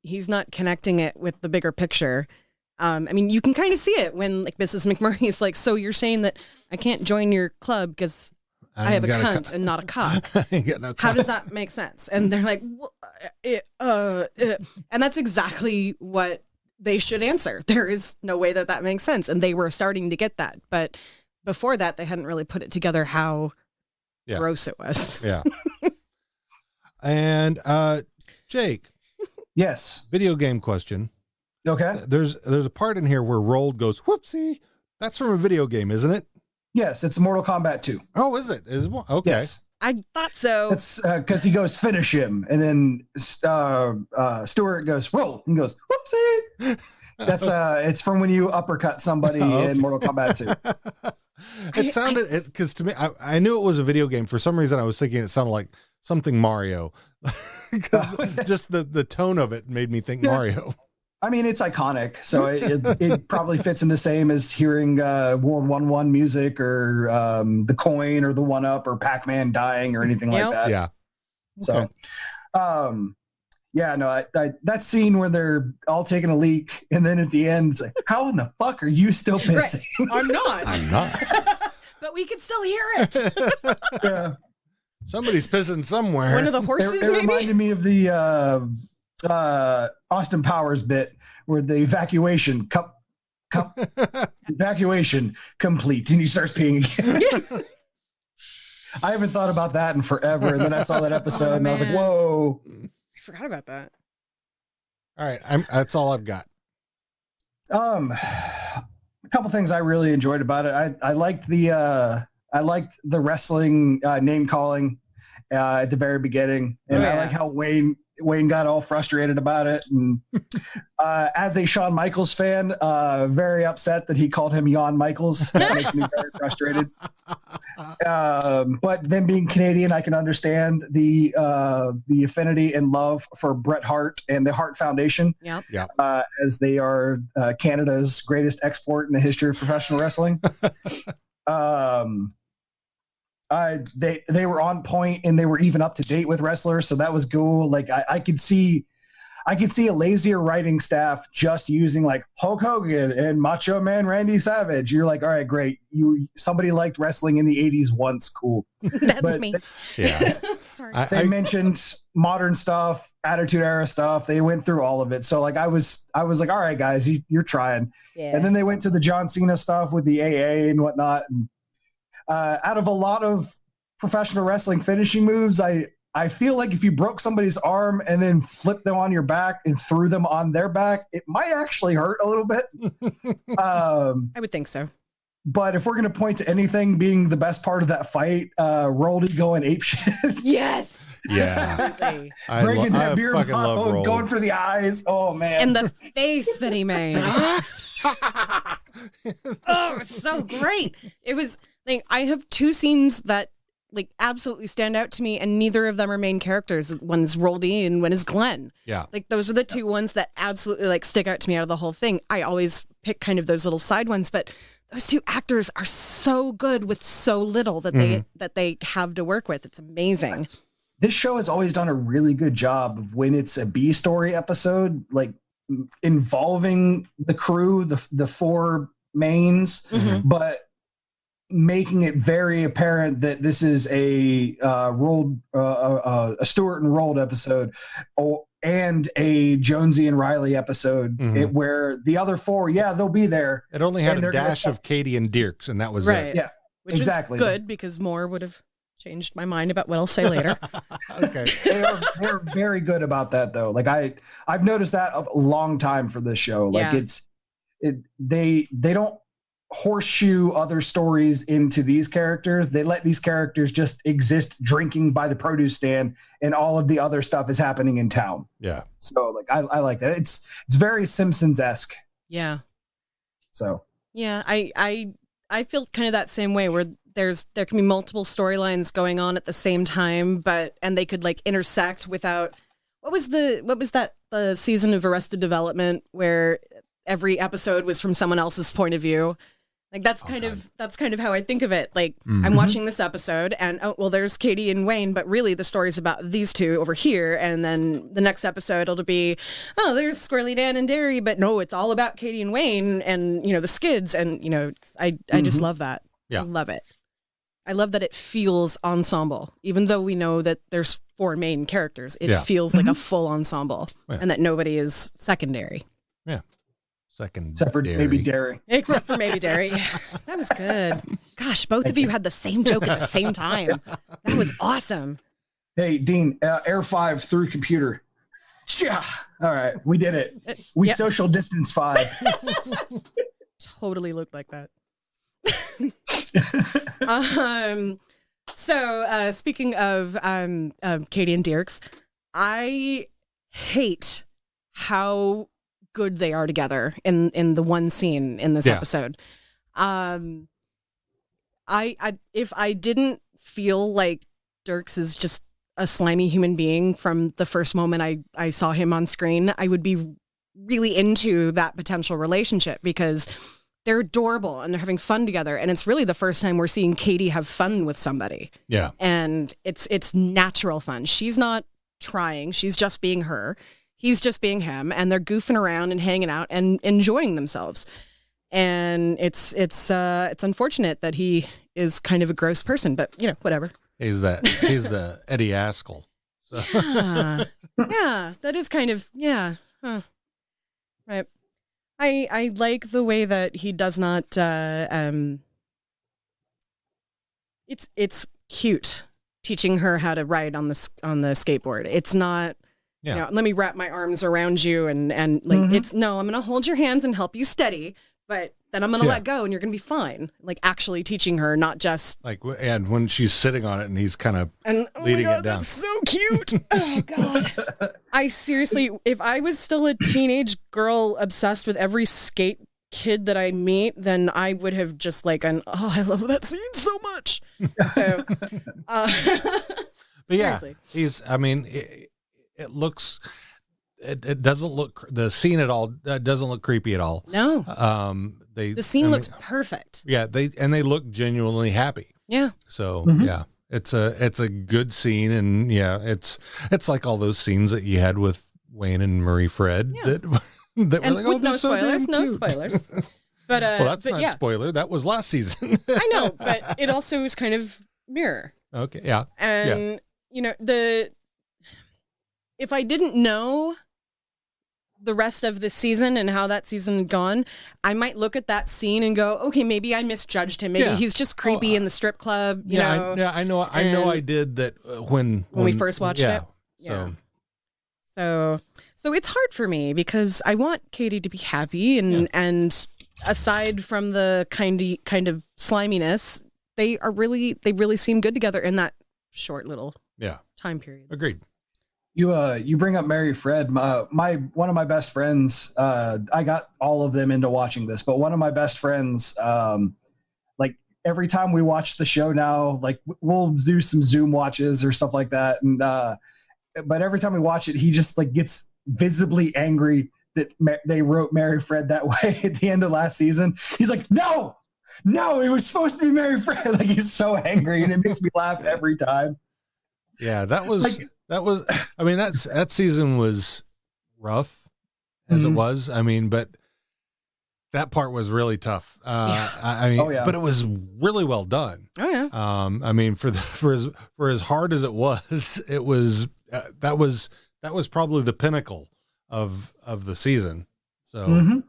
he's not connecting it with the bigger picture. I mean, you can kind of see it when like Mrs. McMurray is like, so you're saying that I can't join your club because I have a cunt and not a cock. How does that make sense? And they're like, and that's exactly what they should answer. There is no way that makes sense. And they were starting to get that. But before that, they hadn't really put it together how gross it was. Yeah. And Jake. Yes. Video game question. Okay. There's a part in here where Rold goes, whoopsie. That's from a video game, isn't it? Yes, it's Mortal Kombat 2. Oh, is it? Okay. Yes. I thought so. It's because he goes finish him, and then Stuart goes roll. He goes whoopsie. That's it's from when you uppercut somebody in Mortal Kombat 2. It sounded because to me, I knew it was a video game. For some reason, I was thinking it sounded like something Mario, because just the tone of it made me think Mario. I mean, it's iconic, so it probably fits in the same as hearing World 1-1 music or the coin or the 1-up or Pac-Man dying or anything like that. Yeah. So, that scene where they're all taking a leak and then at the end, it's like, how in the fuck are you still pissing? Right. I'm not. But we can still hear it. Yeah. Somebody's pissing somewhere. One of the horses, it maybe? reminded me of the Austin Powers bit where the evacuation evacuation complete and he starts peeing again. I haven't thought about that in forever, and then I saw that episode and I was like, whoa, I forgot about that. All right, that's all I've got. A couple things I really enjoyed about it. I liked the wrestling name calling at the very beginning, and I like how Wayne got all frustrated about it. And as a Shawn Michaels fan, very upset that he called him Jan Michaels. That makes me very frustrated. But then being Canadian, I can understand the affinity and love for Bret Hart and the Hart Foundation. Yep. As they are Canada's greatest export in the history of professional wrestling. They were on point and they were even up to date with wrestlers, so that was cool. Like I could see a lazier writing staff just using like Hulk Hogan and Macho Man Randy Savage. You're like, all right, great. Somebody liked wrestling in the 80s once, cool. That's me. Yeah. Sorry. They mentioned modern stuff, Attitude Era stuff. They went through all of it. So like I was like, all right, guys, you're trying. Yeah. And then they went to the John Cena stuff with the AA and whatnot. And out of a lot of professional wrestling finishing moves, I feel like if you broke somebody's arm and then flipped them on your back and threw them on their back, it might actually hurt a little bit. I would think so. But if we're going to point to anything being the best part of that fight, Roldy going apeshit. Yes. Yeah. Breaking that beer fucking love bottle, Roll. going for the eyes. Oh, man. And the face that he made. Oh, it's so great. It was like, I have two scenes that like absolutely stand out to me, and neither of them are main characters. One's Roldy and one is Glenn. Yeah. Like those are the two ones that absolutely like stick out to me out of the whole thing. I always pick kind of those little side ones, but those two actors are so good with so little that they have to work with. It's amazing. This show has always done a really good job of when it's a B story episode, like involving the crew, the four mains, but making it very apparent that this is a Stewart and Rolled episode and a Jonesy and Riley episode where the other four, they'll be there. It only had a dash of Katie and Dirks, and that was right. it. Yeah, which exactly. is good because more would have changed my mind about what I'll say later. Okay. They're very good about that though. Like I've noticed that a long time for this show. Like they don't horseshoe other stories into these characters. They let these characters just exist drinking by the produce stand, and all of the other stuff is happening in town. Yeah. So like I like that. It's very Simpsons-esque. Yeah. So yeah, I feel kind of that same way where there can be multiple storylines going on at the same time, and they could like intersect without what was that the season of Arrested Development where every episode was from someone else's point of view. Like that's kind of how I think of it. Like I'm watching this episode and there's Katie and Wayne, but really the story's about these two over here. And then the next episode it'll be, there's Squirrely Dan and Derry, but no, it's all about Katie and Wayne and, the Skids. And, I just love that. Yeah. I love it. I love that it feels ensemble, even though we know that there's 4 main characters. It feels like a full ensemble and that nobody is secondary. Yeah. Second, except for maybe Derry. Except for maybe Derry. That was good. Gosh, both of you had the same joke at the same time. That was awesome. Hey, Dean, Air 5 through computer. Yeah. All right, we did it. We social distance 5. Totally looked like that. So speaking of Katie and Dierks, I hate how good they are together in the one scene in this episode. I if I didn't feel like Dierks is just a slimy human being from the first moment I saw him on screen, I would be really into that potential relationship because they're adorable and they're having fun together. And it's really the first time we're seeing Katie have fun with somebody. Yeah. And it's natural fun. She's not trying. She's just being her. He's just being him, and they're goofing around and hanging out and enjoying themselves. And it's unfortunate that he is kind of a gross person, but whatever. He's the Eddie Askell. So. Yeah, that is kind of Huh. Right. I like the way that he does not. It's cute teaching her how to ride on the skateboard. It's not. Yeah. Let me wrap my arms around you and like it's I'm going to hold your hands and help you steady, but then I'm going to let go and you're going to be fine. Like actually teaching her, not just like, and when she's sitting on it and he's kind of leading it down. That's so cute. Oh God. I seriously, if I was still a teenage girl obsessed with every skate kid that I meet, then I would have just like I love that scene so much. So, but yeah, it looks, it doesn't look, the scene at all, doesn't look creepy at all. No. The scene looks perfect. Yeah. They look genuinely happy. Yeah. So yeah, it's a good scene. And yeah, it's like all those scenes that you had with Wayne and Marie Fred that were like, oh, no spoilers, no spoilers. But, well, that's not spoiler. That was last season. I know, but it also is kind of mirror. Okay. Yeah. And if I didn't know the rest of the season and how that season had gone, I might look at that scene and go, okay, maybe I misjudged him. Maybe he's just creepy in the strip club. You know? I know I did that when we first watched it. Yeah. So it's hard for me because I want Katie to be happy and aside from the kind of sliminess, they really seem good together in that short little time period. Agreed. You bring up Mary Fred. One of my best friends. I got all of them into watching this, but one of my best friends, like every time we watch the show now, like we'll do some Zoom watches or stuff like that, and but every time we watch it, he just like gets visibly angry that they wrote Mary Fred that way at the end of last season. He's like, no, it was supposed to be Mary Fred. Like he's so angry, and it makes me laugh every time. Yeah, that was. I mean, that season was rough as it was. I mean, but that part was really tough. But it was really well done. Oh yeah. I mean, for as hard as it was that was probably the pinnacle of the season. So,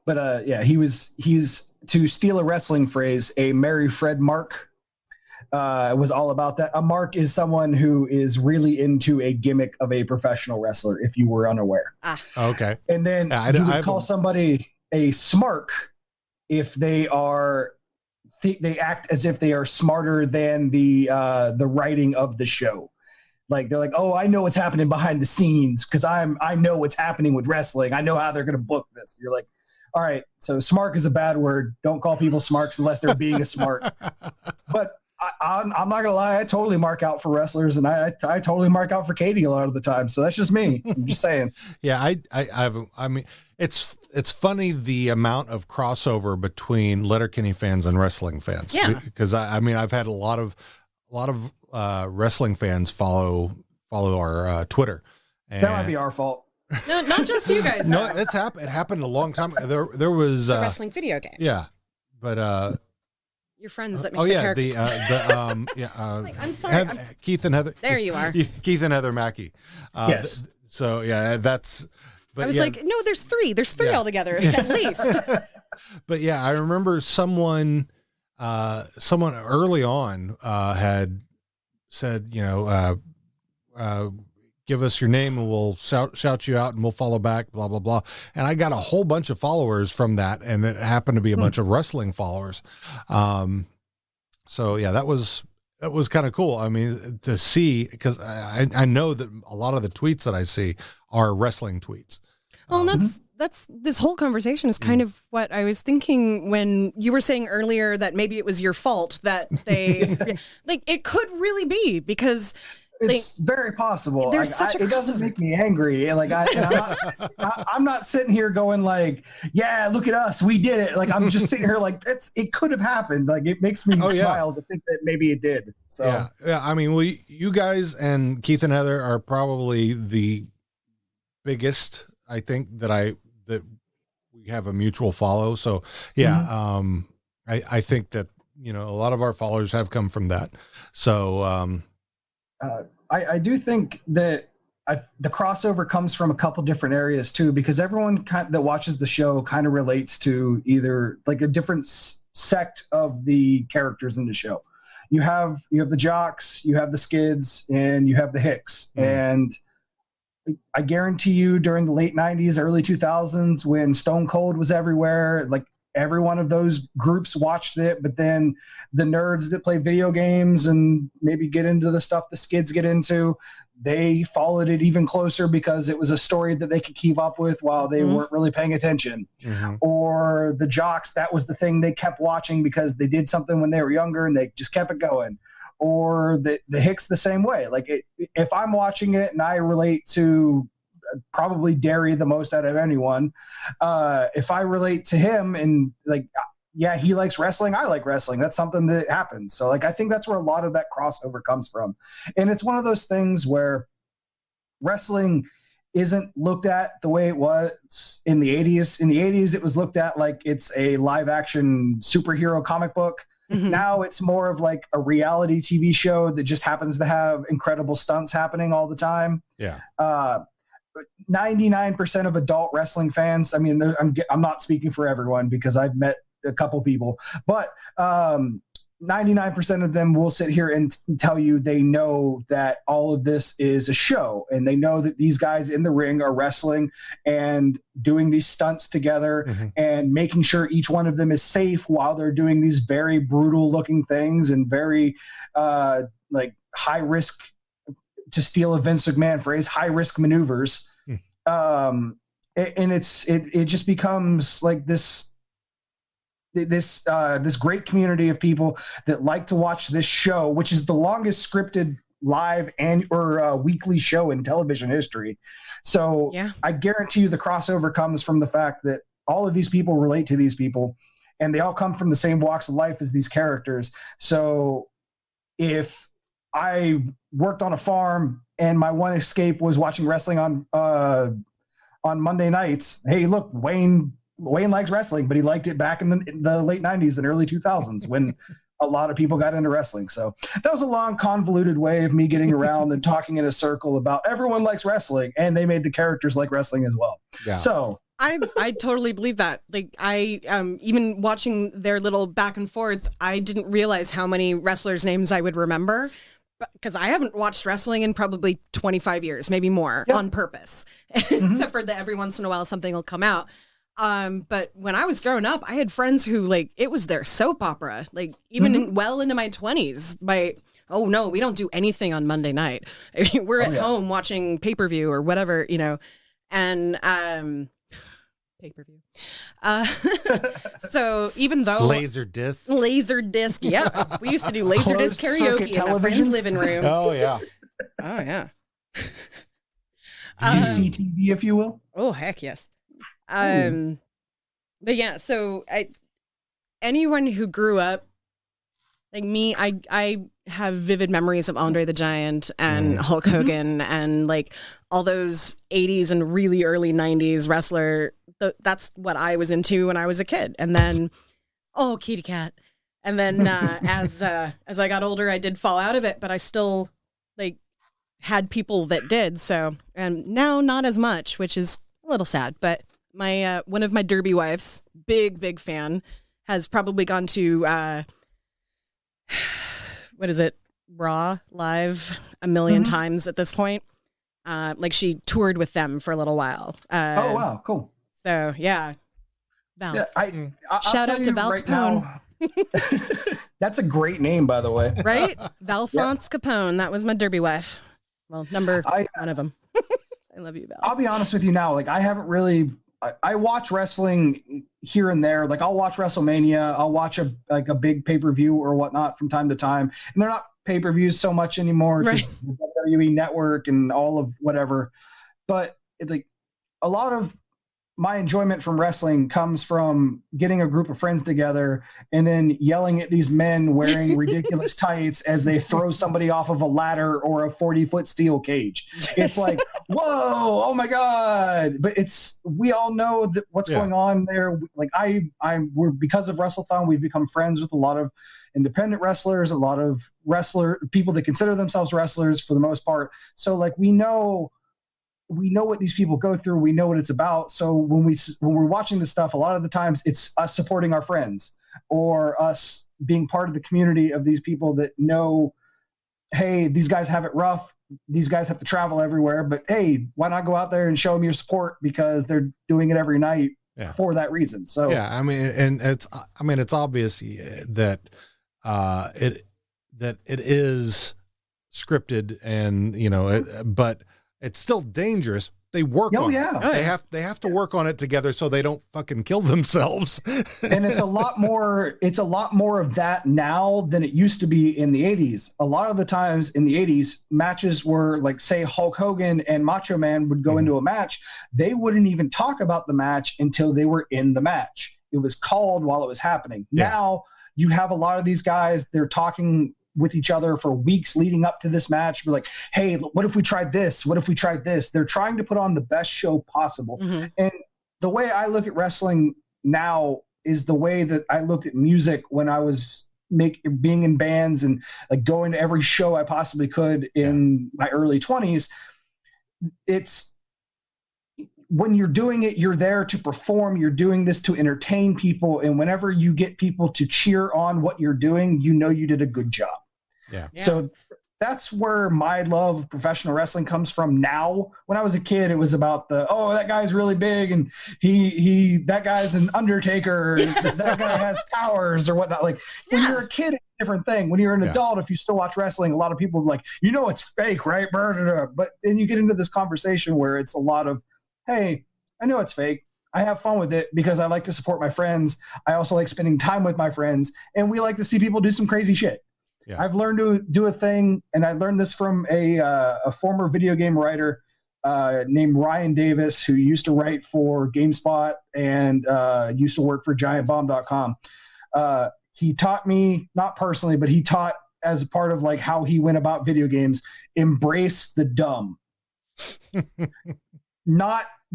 but he's to steal a wrestling phrase, a Mary Fred mark. Was all about that. A mark is someone who is really into a gimmick of a professional wrestler, if you were unaware. Okay. And then you would call somebody a smark if they act as if they are smarter than the writing of the show. Like they're like, oh, I know what's happening behind the scenes because I know what's happening with wrestling. I know how they're going to book this. You're like, all right, so smark is a bad word. Don't call people smarks unless they're being a smart. But I'm not gonna lie, I totally mark out for wrestlers, and I totally mark out for Katie a lot of the time. So that's just me. I'm just saying. Yeah, I mean, It's funny the amount of crossover between Letterkenny fans and wrestling fans. Yeah. Because I mean, I've had a lot of wrestling fans follow our Twitter. And That might be our fault. No, not just you guys. no, it happened a long time. There was the wrestling video game. Yeah, but your friends that make I'm sorry, Keith and Heather. There you are. Keith and Heather Mackey. Yes. So yeah, that's. But I was like, no, there's three. There's three altogether at least. But yeah, I remember someone early on had said, give us your name and we'll shout you out and we'll follow back, blah, blah, blah. And I got a whole bunch of followers from that. And it happened to be a bunch of wrestling followers. So yeah, that was kind of cool. I mean, to see, because I know that a lot of the tweets that I see are wrestling tweets. Well, that's this whole conversation is kind of what I was thinking when you were saying earlier that maybe it was your fault that they like it could really be because it's very possible. There's such a it doesn't make me angry. Like I'm not sitting here going like, yeah, look at us, we did it. Like I'm just sitting here like it could have happened. Like it makes me smile to think that maybe it did. So yeah. I mean, you guys and Keith and Heather are probably the biggest. I think that we have a mutual follow. So yeah, I think that a lot of our followers have come from that. So I do think that the crossover comes from a couple different areas too, because everyone that watches the show kind of relates to either like a different sect of the characters in the show. You have the jocks, you have the skids, and you have the hicks. And I guarantee you during the late 90s, early 2000s, when Stone Cold was everywhere, like every one of those groups watched it, but then the nerds that play video games and maybe get into the stuff the skids get into, they followed it even closer because it was a story that they could keep up with while they weren't really paying attention. Or the jocks, that was the thing they kept watching because they did something when they were younger and they just kept it going. Or the hicks the same way. Like if I'm watching it and I relate to probably Derry the most out of anyone, if I relate to him and like, yeah, he likes wrestling, I like wrestling. That's something that happens. So like, I think that's where a lot of that crossover comes from. And it's one of those things where wrestling isn't looked at the way it was in the 80s. In the 80s, it was looked at like it's a live action superhero comic book. Now it's more of like a reality TV show that just happens to have incredible stunts happening all the time. Yeah. 99% of adult wrestling fans, I mean, I'm not speaking for everyone because I've met a couple people, but 99% of them will sit here and tell you they know that all of this is a show and they know that these guys in the ring are wrestling and doing these stunts together and making sure each one of them is safe while they're doing these very brutal looking things and very like high risk, to steal a Vince McMahon phrase, high risk maneuvers. And it just becomes like this great community of people that like to watch this show, which is the longest scripted live or weekly show in television history. So I guarantee you the crossover comes from the fact that all of these people relate to these people and they all come from the same walks of life as these characters. So if I worked on a farm and my one escape was watching wrestling on Monday nights, hey, look, Wayne likes wrestling, but he liked it back in the late 90s and early 2000s when a lot of people got into wrestling. So that was a long, convoluted way of me getting around and talking in a circle about everyone likes wrestling, and they made the characters like wrestling as well. Yeah. So I totally believe that. Like I even watching their little back and forth, I didn't realize how many wrestlers' names I would remember because I haven't watched wrestling in probably 25 years, maybe more, on purpose, except for that every once in a while something will come out. But when I was growing up, I had friends who like, it was their soap opera, like even well into my 20s, oh no, we don't do anything on Monday night. I mean, we're at home watching pay-per-view or whatever, and, pay-per-view. So even though laser disc, yeah, we used to do laser disc karaoke in a friend's living room. Oh yeah. Oh yeah. CCTV, if you will. Oh heck yes. But yeah, so anyone who grew up like me, I have vivid memories of Andre the Giant and Hulk Hogan and like all those 80s and really early 90s wrestler. That's what I was into when I was a kid. And then, kitty cat. And then as I got older, I did fall out of it, but I still like had people that did. So, and now not as much, which is a little sad. But my one of my derby wives, big fan, has probably gone to what is it, Raw Live a million times at this point. Like she toured with them for a little while. Oh wow, cool. So yeah, Val. Yeah, I'll Shout out to Val right Capone. now. That's a great name, by the way. Right? Valfonce Capone. That was my derby wife. Well, one of them. I love you, Val. I'll be honest with you now. Like, I haven't really. I watch wrestling here and there. Like, I'll watch WrestleMania. I'll watch a big pay-per-view or whatnot from time to time. And they're not pay-per-views so much anymore. Right. The WWE Network and all of whatever. But like a lot of my enjoyment from wrestling comes from getting a group of friends together and then yelling at these men wearing ridiculous tights as they throw somebody off of a ladder or a 40-foot steel cage. It's like, whoa, oh my God. But we all know that what's going on there. Like we're because of Wrestlethon, we've become friends with a lot of independent wrestlers, a lot of people that consider themselves wrestlers for the most part. So like, we know what these people go through. We know what it's about. So when we're watching this stuff, a lot of the times it's us supporting our friends or us being part of the community of these people that know, hey, these guys have it rough. These guys have to travel everywhere, but hey, why not go out there and show them your support because they're doing it every night for that reason. So yeah, I mean, and it's obvious that it is scripted and but it's still dangerous. They work on it. They have to work on it together so they don't fucking kill themselves. And it's a lot more of that now than it used to be in the 80s. A lot of the times in the 80s, matches were like, say Hulk Hogan and Macho Man would go into a match. They wouldn't even talk about the match until they were in the match. It was called while it was happening. Yeah. Now you have a lot of these guys, they're talking with each other for weeks leading up to this match. We're like, hey, what if we tried this? What if we tried this? They're trying to put on the best show possible. And the way I look at wrestling now is the way that I looked at music when I was being in bands and like going to every show I possibly could in my early 20s. It's when you're doing it, you're there to perform. You're doing this to entertain people. And whenever you get people to cheer on what you're doing, you know you did a good job. Yeah. So that's where my love of professional wrestling comes from now. When I was a kid, it was about that guy's really big and that guy's an Undertaker. That guy has powers or whatnot. Like when you're a kid, it's a different thing. When you're an adult, if you still watch wrestling, a lot of people are like, it's fake, right? But then you get into this conversation where it's a lot of, hey, I know it's fake. I have fun with it because I like to support my friends. I also like spending time with my friends, and we like to see people do some crazy shit. Yeah. I've learned to do a thing, and I learned this from a former video game writer named Ryan Davis, who used to write for GameSpot and used to work for GiantBomb.com. He taught me, not personally, but he taught as a part of like how he went about video games, embrace the dumb.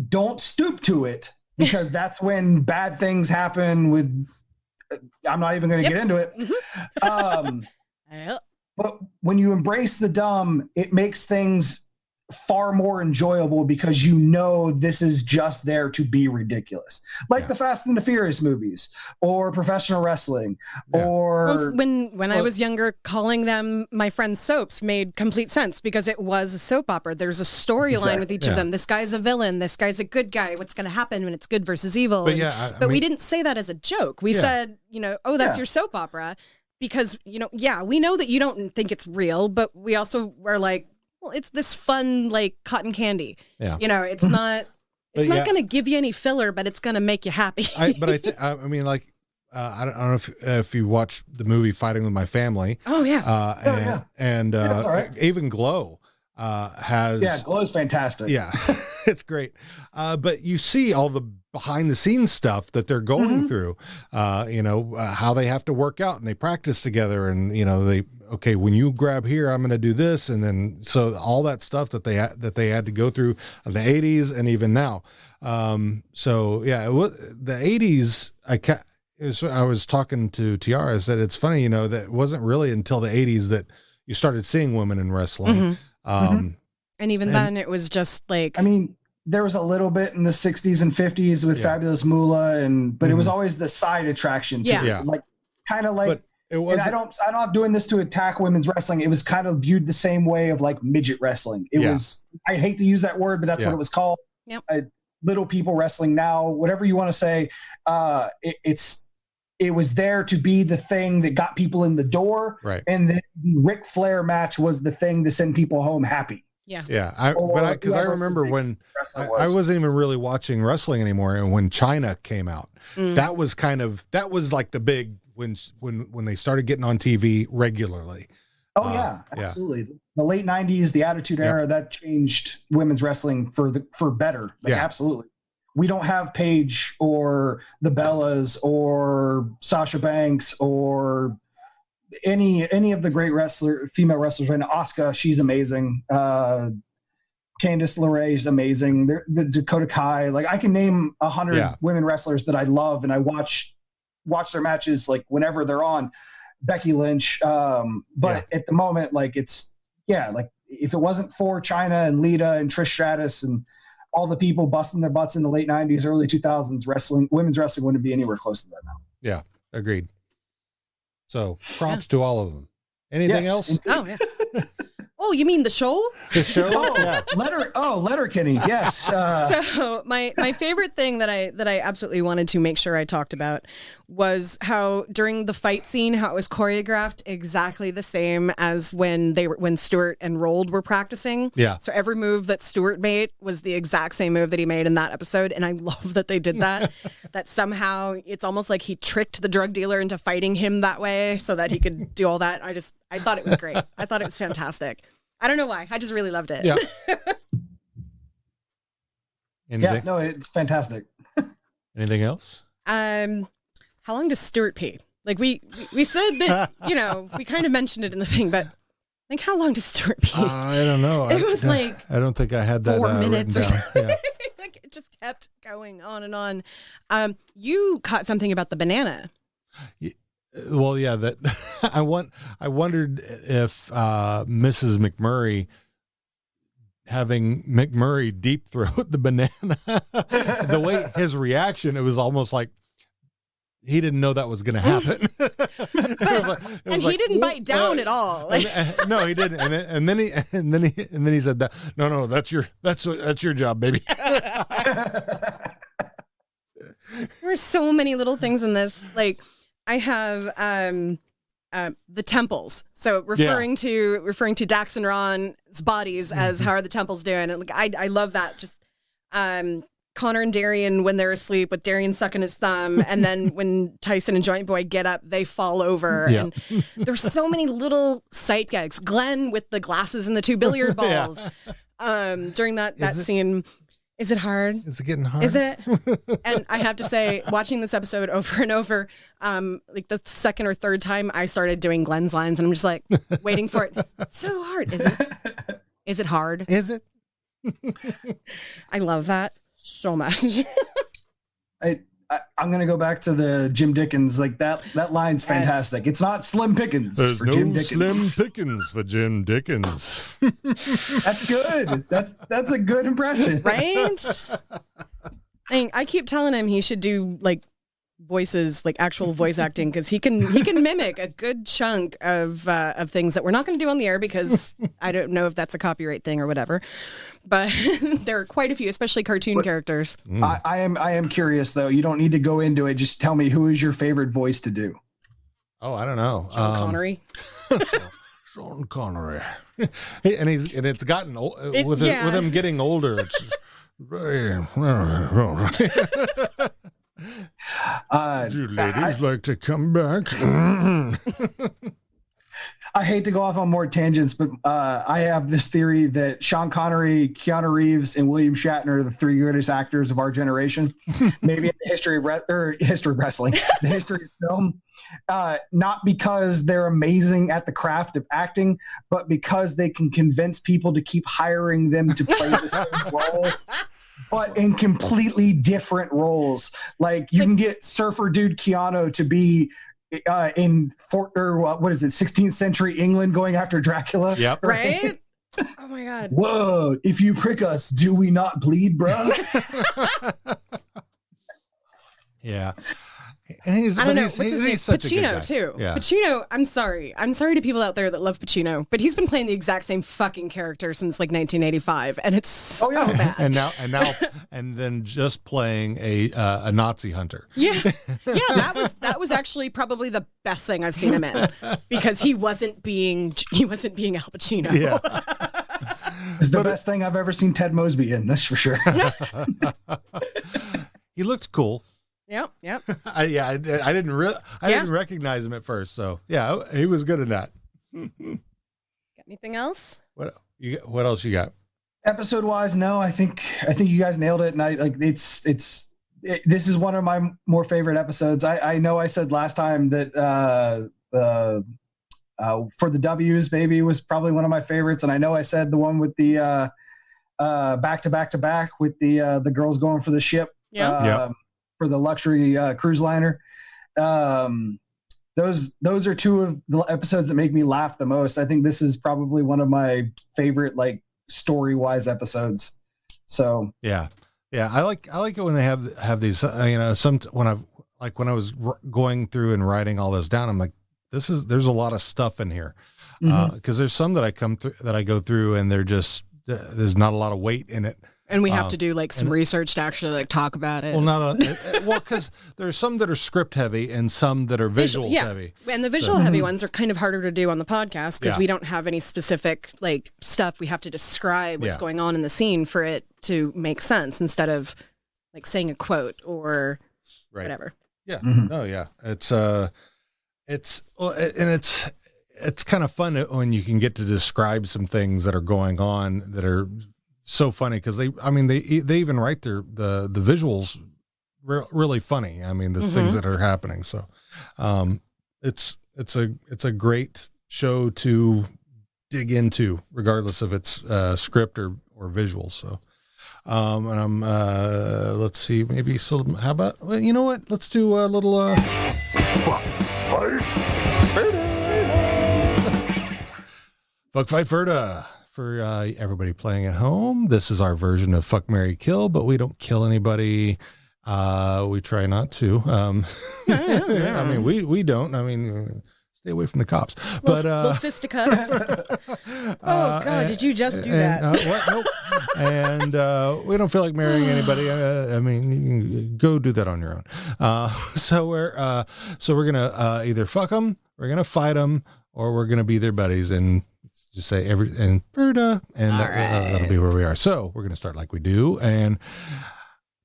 Don't stoop to it, because that's when bad things happen with, I'm not even going to get into it. But when you embrace the dumb, it makes things far more enjoyable because this is just there to be ridiculous. Like the Fast and the Furious movies or professional wrestling or when I was younger, calling them my friend's soaps made complete sense because it was a soap opera. There's a storyline with each of them. This guy's a villain. This guy's a good guy. What's going to happen when it's good versus evil? But we didn't say that as a joke. We said, that's your soap opera because, we know that you don't think it's real, but we also were like, well, it's this fun, like cotton candy. Yeah. It's not going to give you any filler, but it's going to make you happy. I don't know if you watched the movie Fighting with My Family. Oh yeah. And even Glow has. Yeah, Glow's fantastic. Yeah. It's great. But you see all the behind the scenes stuff that they're going through, how they have to work out and they practice together and, okay, when you grab here, I'm going to do this. And then, so all that stuff that they had to go through in the 80s and even now. So yeah, it was the 80s. I was talking to Tiara, I said, it's funny, that it wasn't really until the 80s that you started seeing women in wrestling. And even then it was just like, there was a little bit in the 60s and 50s with Fabulous Moolah, but it was always the side attraction to it. Like kind of like, but it was, I'm not doing this to attack women's wrestling. It was kind of viewed the same way of like midget wrestling. It was, I hate to use that word, but that's what it was called. Yep. Little people wrestling now, whatever you want to say. It was there to be the thing that got people in the door. Right. And the Ric Flair match was the thing to send people home happy. Yeah. Yeah. Because I remember when I wasn't even really watching wrestling anymore. And when China came out, that was like the big, when they started getting on TV regularly. Oh yeah, absolutely. The late 90s, the Attitude Era, that changed women's wrestling for better. Absolutely. We don't have Paige or the Bellas or Sasha Banks or any of the great female wrestlers right now. Asuka, she's amazing. Candice LeRae is amazing. The Dakota Kai, like I can name 100 women wrestlers that I love and I watch their matches like whenever they're on. Becky Lynch, but at the moment, like like if it wasn't for China and Lita and Trish Stratus and all the people busting their butts in the late 90s, early 2000s, women's wrestling wouldn't be anywhere close to that now. Yeah, agreed. So props to all of them. Anything else? Indeed. Oh yeah. Oh, you mean the show? The show? Letterkenny. Yes. So my favorite thing that I absolutely wanted to make sure I talked about was how during the fight scene, how it was choreographed exactly the same as when Stuart and Rold were practicing. Yeah. So every move that Stuart made was the exact same move that he made in that episode, and I love that they did that. That somehow it's almost like he tricked the drug dealer into fighting him that way so that he could do all that. I thought it was great. I thought it was fantastic. I don't know why. I just really loved it. Yeah. No, it's fantastic. Anything else? How long does Stuart pee? Like we said that, we kind of mentioned it in the thing, but like how long does Stuart pee? I don't know. It was like I don't think I had that 4 minutes or something. Yeah. Like it just kept going on and on. You caught something about the banana. Well, yeah, that I wondered if Mrs. McMurray having McMurray deep throat the banana, the way his reaction, it was almost like he didn't know that was going to happen. He didn't bite down at all. No, he didn't. And then he said that. No, that's your job, baby. There were so many little things in this. Like I have the temples. So referring to Dax and Ron's bodies as how are the temples doing. And I love that. Just Connor and Darian when they're asleep with Darian sucking his thumb, and then when Tyson and Joint Boy get up, they fall over. Yeah. And there's so many little sight gags. Glenn with the glasses and the 2 billiard balls. During that scene. Is it hard? Is it getting hard? Is it? And I have to say, watching this episode over and over, like the second or third time I started doing Glenn's lines, and I'm just like waiting for it. It's so hard. Is it? Is it hard? Is it? I love that so much. I'm going to go back to the Jim Dickens. Like that line's fantastic. It's not Slim Pickens for Jim Dickens. Slim Pickens for Jim Dickens. That's good. That's a good impression. Right? I keep telling him he should do like voices, like actual voice acting, because he can mimic a good chunk of things that we're not going to do on the air because I don't know if that's a copyright thing or whatever. But there are quite a few, especially cartoon characters. I am curious though. You don't need to go into it. Just tell me, who is your favorite voice to do? Oh, I don't know. Sean Connery. Sean Connery. And it's gotten old with him getting older. It's do ladies like to come back? I hate to go off on more tangents, but I have this theory that Sean Connery, Keanu Reeves, and William Shatner are the three greatest actors of our generation. Maybe in the history of wrestling, the history of film. Not because they're amazing at the craft of acting, but because they can convince people to keep hiring them to play the same role, but in completely different roles. Like you can get surfer dude Keanu to be in 16th century England going after Dracula. Yep. Right? Oh my God. Whoa, if you prick us, do we not bleed, bro? Yeah. And he's such Pacino, a good guy. too. Yeah. Pacino, I'm sorry to people out there that love Pacino, but he's been playing the exact same fucking character since like 1985, and it's so bad. And then just playing a Nazi hunter. Yeah, that was actually probably the best thing I've seen him in, because he wasn't being Al Pacino. Yeah. It's the best thing I've ever seen Ted Mosby in. That's for sure. He looked cool. Yep. I didn't recognize him at first, so yeah, he was good at that. Got anything else? What else you got? Episode wise, no. I think you guys nailed it, and I like this is one of my more favorite episodes. I know I said last time that for the W's baby was probably one of my favorites, and I know I said the one with the back to back with the girls going for the ship. For the luxury cruise liner. Those are two of the episodes that make me laugh the most. I think this is probably one of my favorite, like, story-wise episodes. So yeah. I like it when they have these, when I was going through and writing all this down, I'm like, there's a lot of stuff in here. Because there's some that I go through and there's not a lot of weight in it. And we have to do like some research to actually like talk about it. Well, because there's some that are script heavy and some that are visuals heavy. And the visual heavy ones are kind of harder to do on the podcast because we don't have any specific like stuff. We have to describe what's going on in the scene for it to make sense instead of like saying a quote or whatever. Yeah. Oh yeah. It's kind of fun when you can get to describe some things that are going on that are so funny, because they even write the visuals really funny. I mean, the things that are happening. So it's a great show to dig into, regardless of its script or visuals. So and I'm let's see, maybe how about, well, you know what? Let's do a little Fuck Fight Ferda. For everybody playing at home, this is our version of Fuck, Marry, Kill, but we don't kill anybody. We try not to. I mean, we don't. I mean, stay away from the cops. Little fisticuffs. God, did you just do that? Nope. And we don't feel like marrying anybody. I mean, you can go do that on your own. So we're gonna either fuck them, we're gonna fight them, or we're gonna be their buddies and just say and Ferda, and that'll be where we are. So we're going to start like we do, and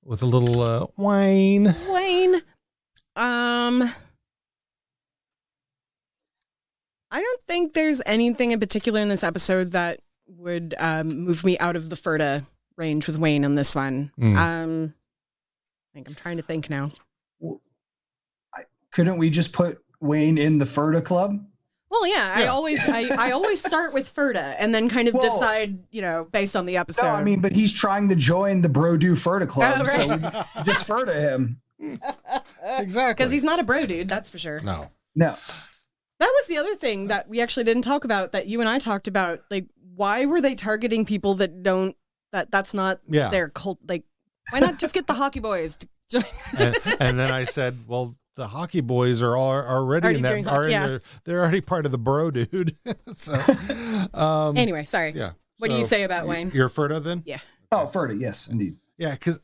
with a little Wayne. I don't think there's anything in particular in this episode that would move me out of the Ferda range with Wayne on this one. I'm trying to think now. Couldn't we just put Wayne in the Ferda club? Well, yeah. I always start with Ferda and then kind of decide, based on the episode. No, I mean, but he's trying to join the BROdude Ferda club, so we just Ferda him. Exactly. Because he's not a bro dude, that's for sure. No. That was the other thing that we actually didn't talk about, that you and I talked about. Like, why were they targeting people that's not their cult? Like, why not just get the hockey boys to join? and then I said, well, the hockey boys are already in that. They're already part of the BROdude. So anyway, sorry. Yeah. What do you say about Wayne? You're Ferda then? Yeah. Oh, Ferda, yes, indeed. Yeah, because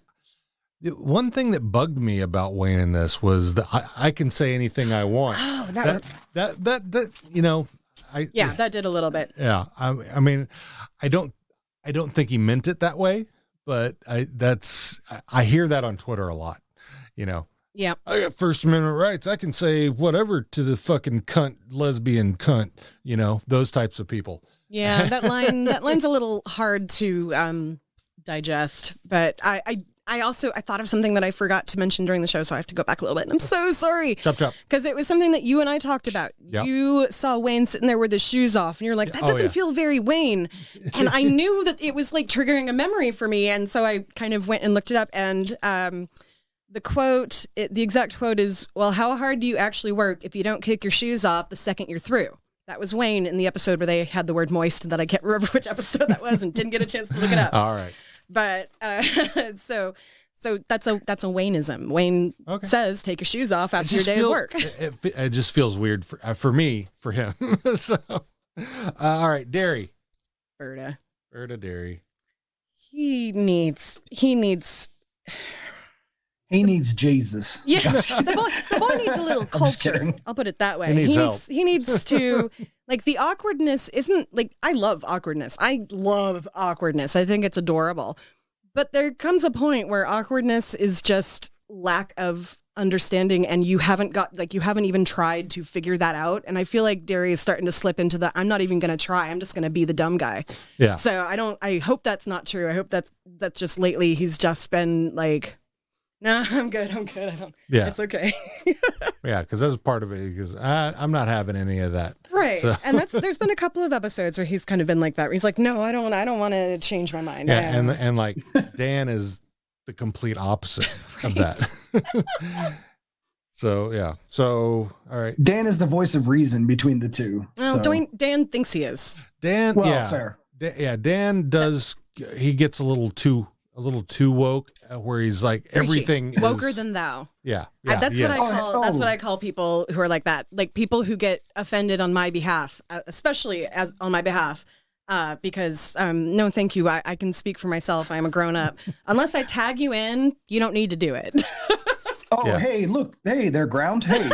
one thing that bugged me about Wayne in this was that I can say anything I want. Oh, that that that did a little bit. Yeah, I mean, I don't think he meant it that way, but I hear that on Twitter a lot. Yeah. I got First Amendment rights. I can say whatever to the fucking cunt, lesbian cunt, those types of people. Yeah, that line's a little hard to digest, but I thought of something that I forgot to mention during the show, so I have to go back a little bit. And I'm so sorry. Chop. Because it was something that you and I talked about. Yep. You saw Wayne sitting there with his shoes off, and you're like, that doesn't feel very Wayne. And I knew that it was like triggering a memory for me, and so I kind of went and looked it up, and the quote, the exact quote is, well, how hard do you actually work if you don't kick your shoes off the second you're through? That was Wayne in the episode where they had the word moist, and that I can't remember which episode that was and didn't get a chance to look it up. All right. But so that's a Wayneism. Wayne says, take your shoes off after your day of work. It just feels weird for me, for him. So, all right, Derry. Ferda Derry. He needs Jesus. Yeah, the boy needs a little culture. I'll put it that way. He needs to, like, the awkwardness isn't, like, I love awkwardness. I think it's adorable. But there comes a point where awkwardness is just lack of understanding, and you haven't even tried to figure that out. And I feel like Derry is starting to slip into the, I'm not even going to try. I'm just going to be the dumb guy. Yeah. So I hope that's not true. I hope that just lately he's just been like, no, I'm good. Yeah. It's okay. Yeah, because that's part of it. Because I'm not having any of that. Right. So. And there's been a couple of episodes where he's kind of been like that. Where he's like, no, I don't want to change my mind. Yeah, and like Dan is the complete opposite of that. So yeah. So all right. Dan is the voice of reason between the two. Well, Dan thinks he is. Dan. Well, yeah. fair. Dan does. He gets a little too woke, where he's like everything is woker than thou. Yeah. That's what I call people who are like that, like people who get offended on my behalf, especially on my behalf, because no, thank you. I can speak for myself. I'm a grown up. Unless I tag you in, you don't need to do it. Hey, look, hey, they're ground. Hey.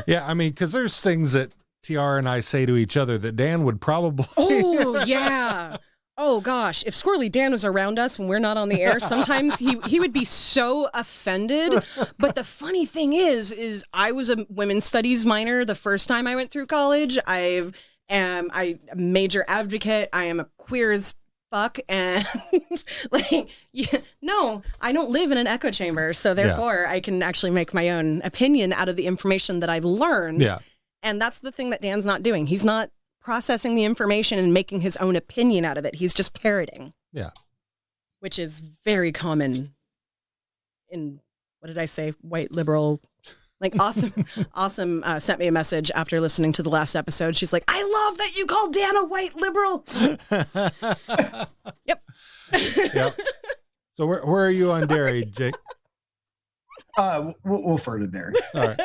Yeah, I mean, because there's things that Tiara and I say to each other that Dan would probably. Oh yeah. Oh gosh, if Squirrely Dan was around us when we're not on the air, sometimes he would be so offended. But the funny thing is I was a women's studies minor the first time I went through college. I'm a major advocate. I am a queer as fuck, and no, I don't live in an echo chamber, so therefore I can actually make my own opinion out of the information that I've learned. Yeah, and that's the thing that Dan's not doing. He's not processing the information and making his own opinion out of it. He's just parroting. Yeah. Which is very common in, what did I say? White liberal. Like Awesome sent me a message after listening to the last episode. She's like, I love that you called Dan a white liberal. Yep. Yep. So where are you on Derry, Jake? We'll refer to Derry. All right.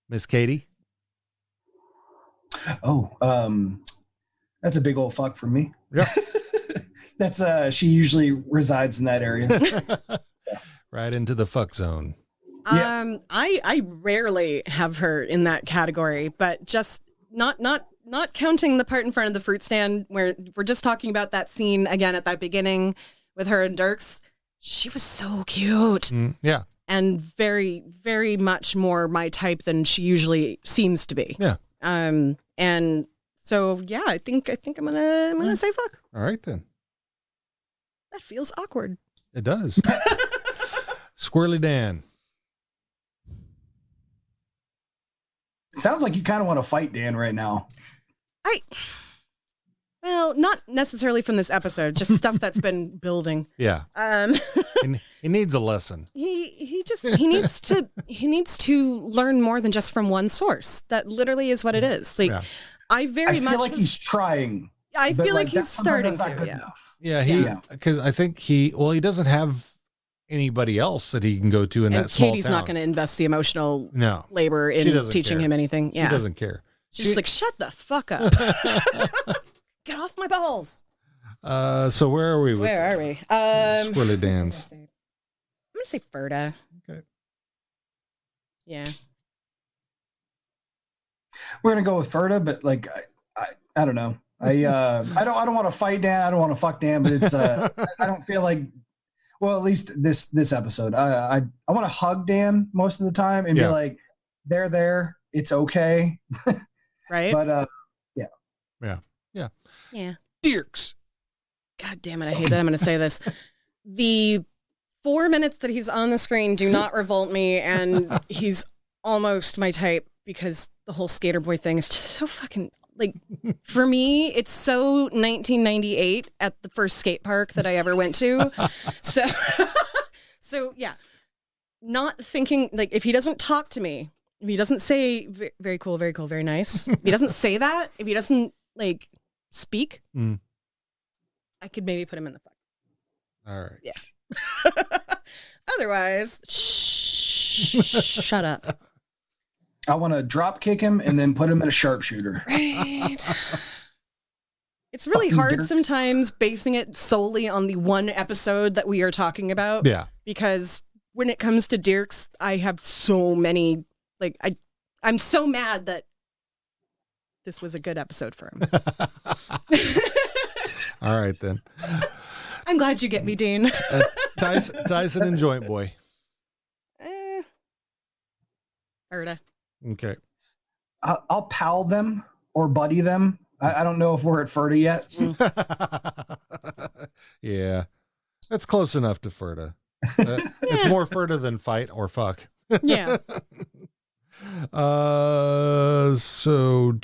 Miss Katie? Oh, that's a big old fuck from me. Yeah. That's she usually resides in that area. Right into the fuck zone. Yeah. I rarely have her in that category, but just not counting the part in front of the fruit stand where we're just talking about that scene again at that beginning with her and Dirks. She was so cute. Yeah. And very, very much more my type than she usually seems to be. Yeah. And so yeah, I think I'm gonna say fuck. All right then. That feels awkward. It does. Squirrely Dan. Sounds like you kind of want to fight Dan right now. Well, not necessarily from this episode, just stuff that's been building. Yeah. He needs a lesson. He needs to learn more than just from one source. That literally is what it is. Like, yeah. I feel like he's trying. I feel like he's starting to. Yeah. Because I think he doesn't have anybody else that he can go to in that small Katie's town. not going to invest the emotional labor in teaching him anything. Yeah. She doesn't care. She's just like, shut the fuck up. Get off my balls. So where are we? Where are we? Squirrely Dan's. I'm going to say Ferda. Okay. Yeah. We're going to go with Ferda, but like, I don't know. I don't want to fight Dan. I don't want to fuck Dan, but it's, I don't feel like, Well, at least this episode, I want to hug Dan most of the time and be like, they're there, it's okay, right? But yeah. Dirks. God damn it! I hate that I'm going to say this. The 4 minutes that he's on the screen do not revolt me, and he's almost my type because the whole skater boy thing is just so fucking like. For me, it's so 1998 at the first skate park that I ever went to. So yeah, not thinking like if he doesn't talk to me, if he doesn't say very cool, very nice, if he doesn't say that, if he doesn't like speak, I could maybe put him in the fuck. All right. Yeah. Otherwise, shut up. I want to drop kick him and then put him in a sharpshooter. Right. It's really hard sometimes basing it solely on the one episode that we are talking about. Yeah. Because when it comes to Dirks, I have so many, like, I'm so mad that this was a good episode for him. All right, then. I'm glad you get me, Dean. Tyson and Joint Boy. Ferda. Okay. I'll pal them or buddy them. I don't know if we're at Ferda yet. Yeah. That's close enough to Ferda. It's more Ferda than fight or fuck. Yeah. So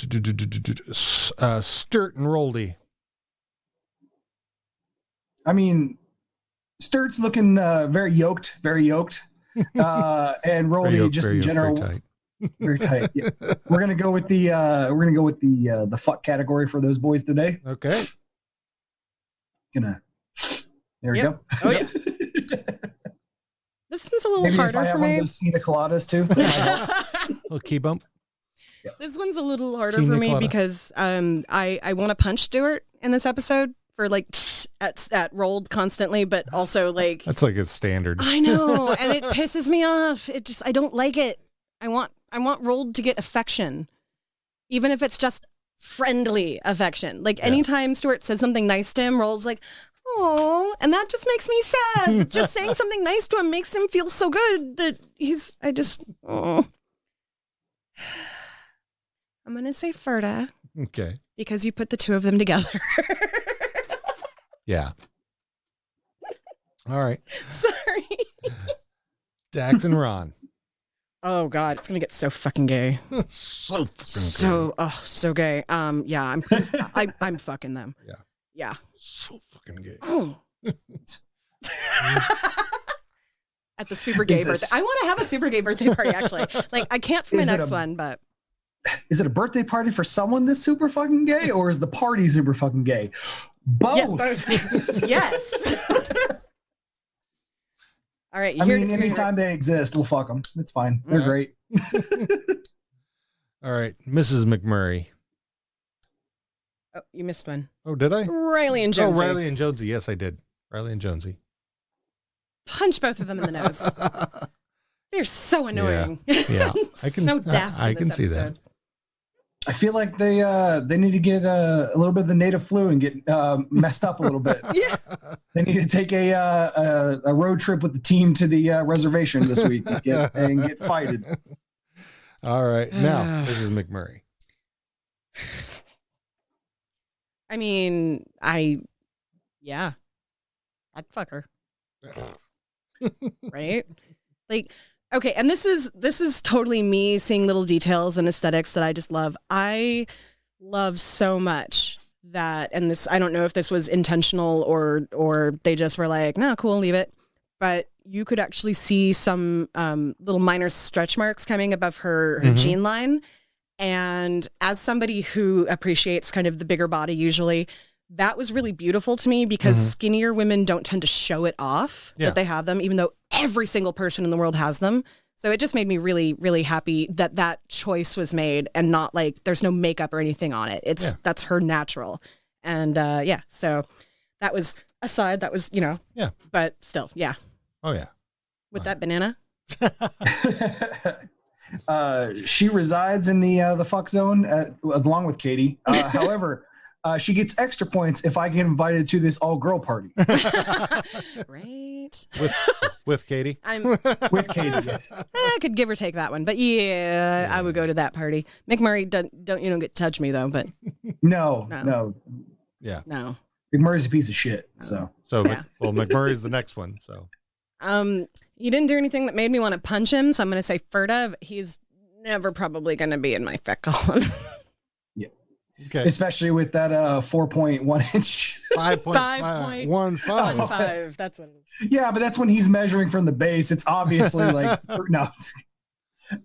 Sturt and Roldy. I mean, Sturt's looking very yoked. And Roldy just in general very tight. Yeah. We're gonna go with the fuck category for those boys today. Okay. There we go. Oh yeah. This one's a little Maybe harder if I have for one me. of those Tina Coladas too. Little key bump. This one's a little harder for me because I want to punch Stuart in this episode for like at rolled constantly, but also like That's like a standard. I know, and it pisses me off. I don't like it. I want rolled to get affection, even if it's just friendly affection. Like anytime Stuart says something nice to him, Roll's like, oh, and that just makes me sad. Just saying something nice to him makes him feel so good that I'm going to say Ferda. Okay. Because you put the two of them together. Yeah. All right. Sorry. Dax and Ron. Oh God, it's gonna get so fucking gay. So gay. Yeah, I'm fucking them. Yeah. Yeah. So fucking gay. Oh. At the super gay birthday. I want to have a super gay birthday party, actually. Like, I can't for my next one, but. Is it a birthday party for someone that's super fucking gay, or is the party super fucking gay? Both. Yeah, both. Yes. All right. Anytime they exist, we'll fuck them. It's fine. They're great. All right. Mrs. McMurray. Oh, you missed one. Oh, did I? Riley and Jonesy. Oh, Riley and Jonesy. Yes, I did. Riley and Jonesy. Punch both of them in the nose. They're so annoying. Yeah. I can, so daft. I can see that. I feel like they need to get a little bit of the native flu and get messed up a little bit. Yeah. They need to take a road trip with the team to the reservation this week and get fighted. All right. Now, Mrs. McMurray. I mean, I'd fuck her. Right? Like, okay, and this is totally me seeing little details and aesthetics that I just love. I love so much that, and this, I don't know if this was intentional or they just were like, no, cool, leave it. But you could actually see some little minor stretch marks coming above her jean line. And as somebody who appreciates kind of the bigger body usually, that was really beautiful to me because skinnier women don't tend to show it off that they have them, even though every single person in the world has them. So it just made me really, really happy that that choice was made and not like there's no makeup or anything on it. That's her natural. And so that was aside, that was, but still, yeah. Oh yeah. With that banana. She resides in the fuck zone along with Katie. However, she gets extra points if I get invited to this all-girl party. Right. With Katie? With Katie, yes. I could give or take that one. But yeah, I would go to that party. McMurray, don't get to touch me, though. But No. Yeah. No. McMurray's a piece of shit. So Yeah. Well, McMurray's the next one. So he didn't do anything that made me want to punch him. So I'm going to say Ferda. He's never probably going to be in my FEC column. Yeah. Okay. Especially with that 4.1 inch. 5.15. That's what it is. Yeah, but that's when he's measuring from the base. It's obviously like no.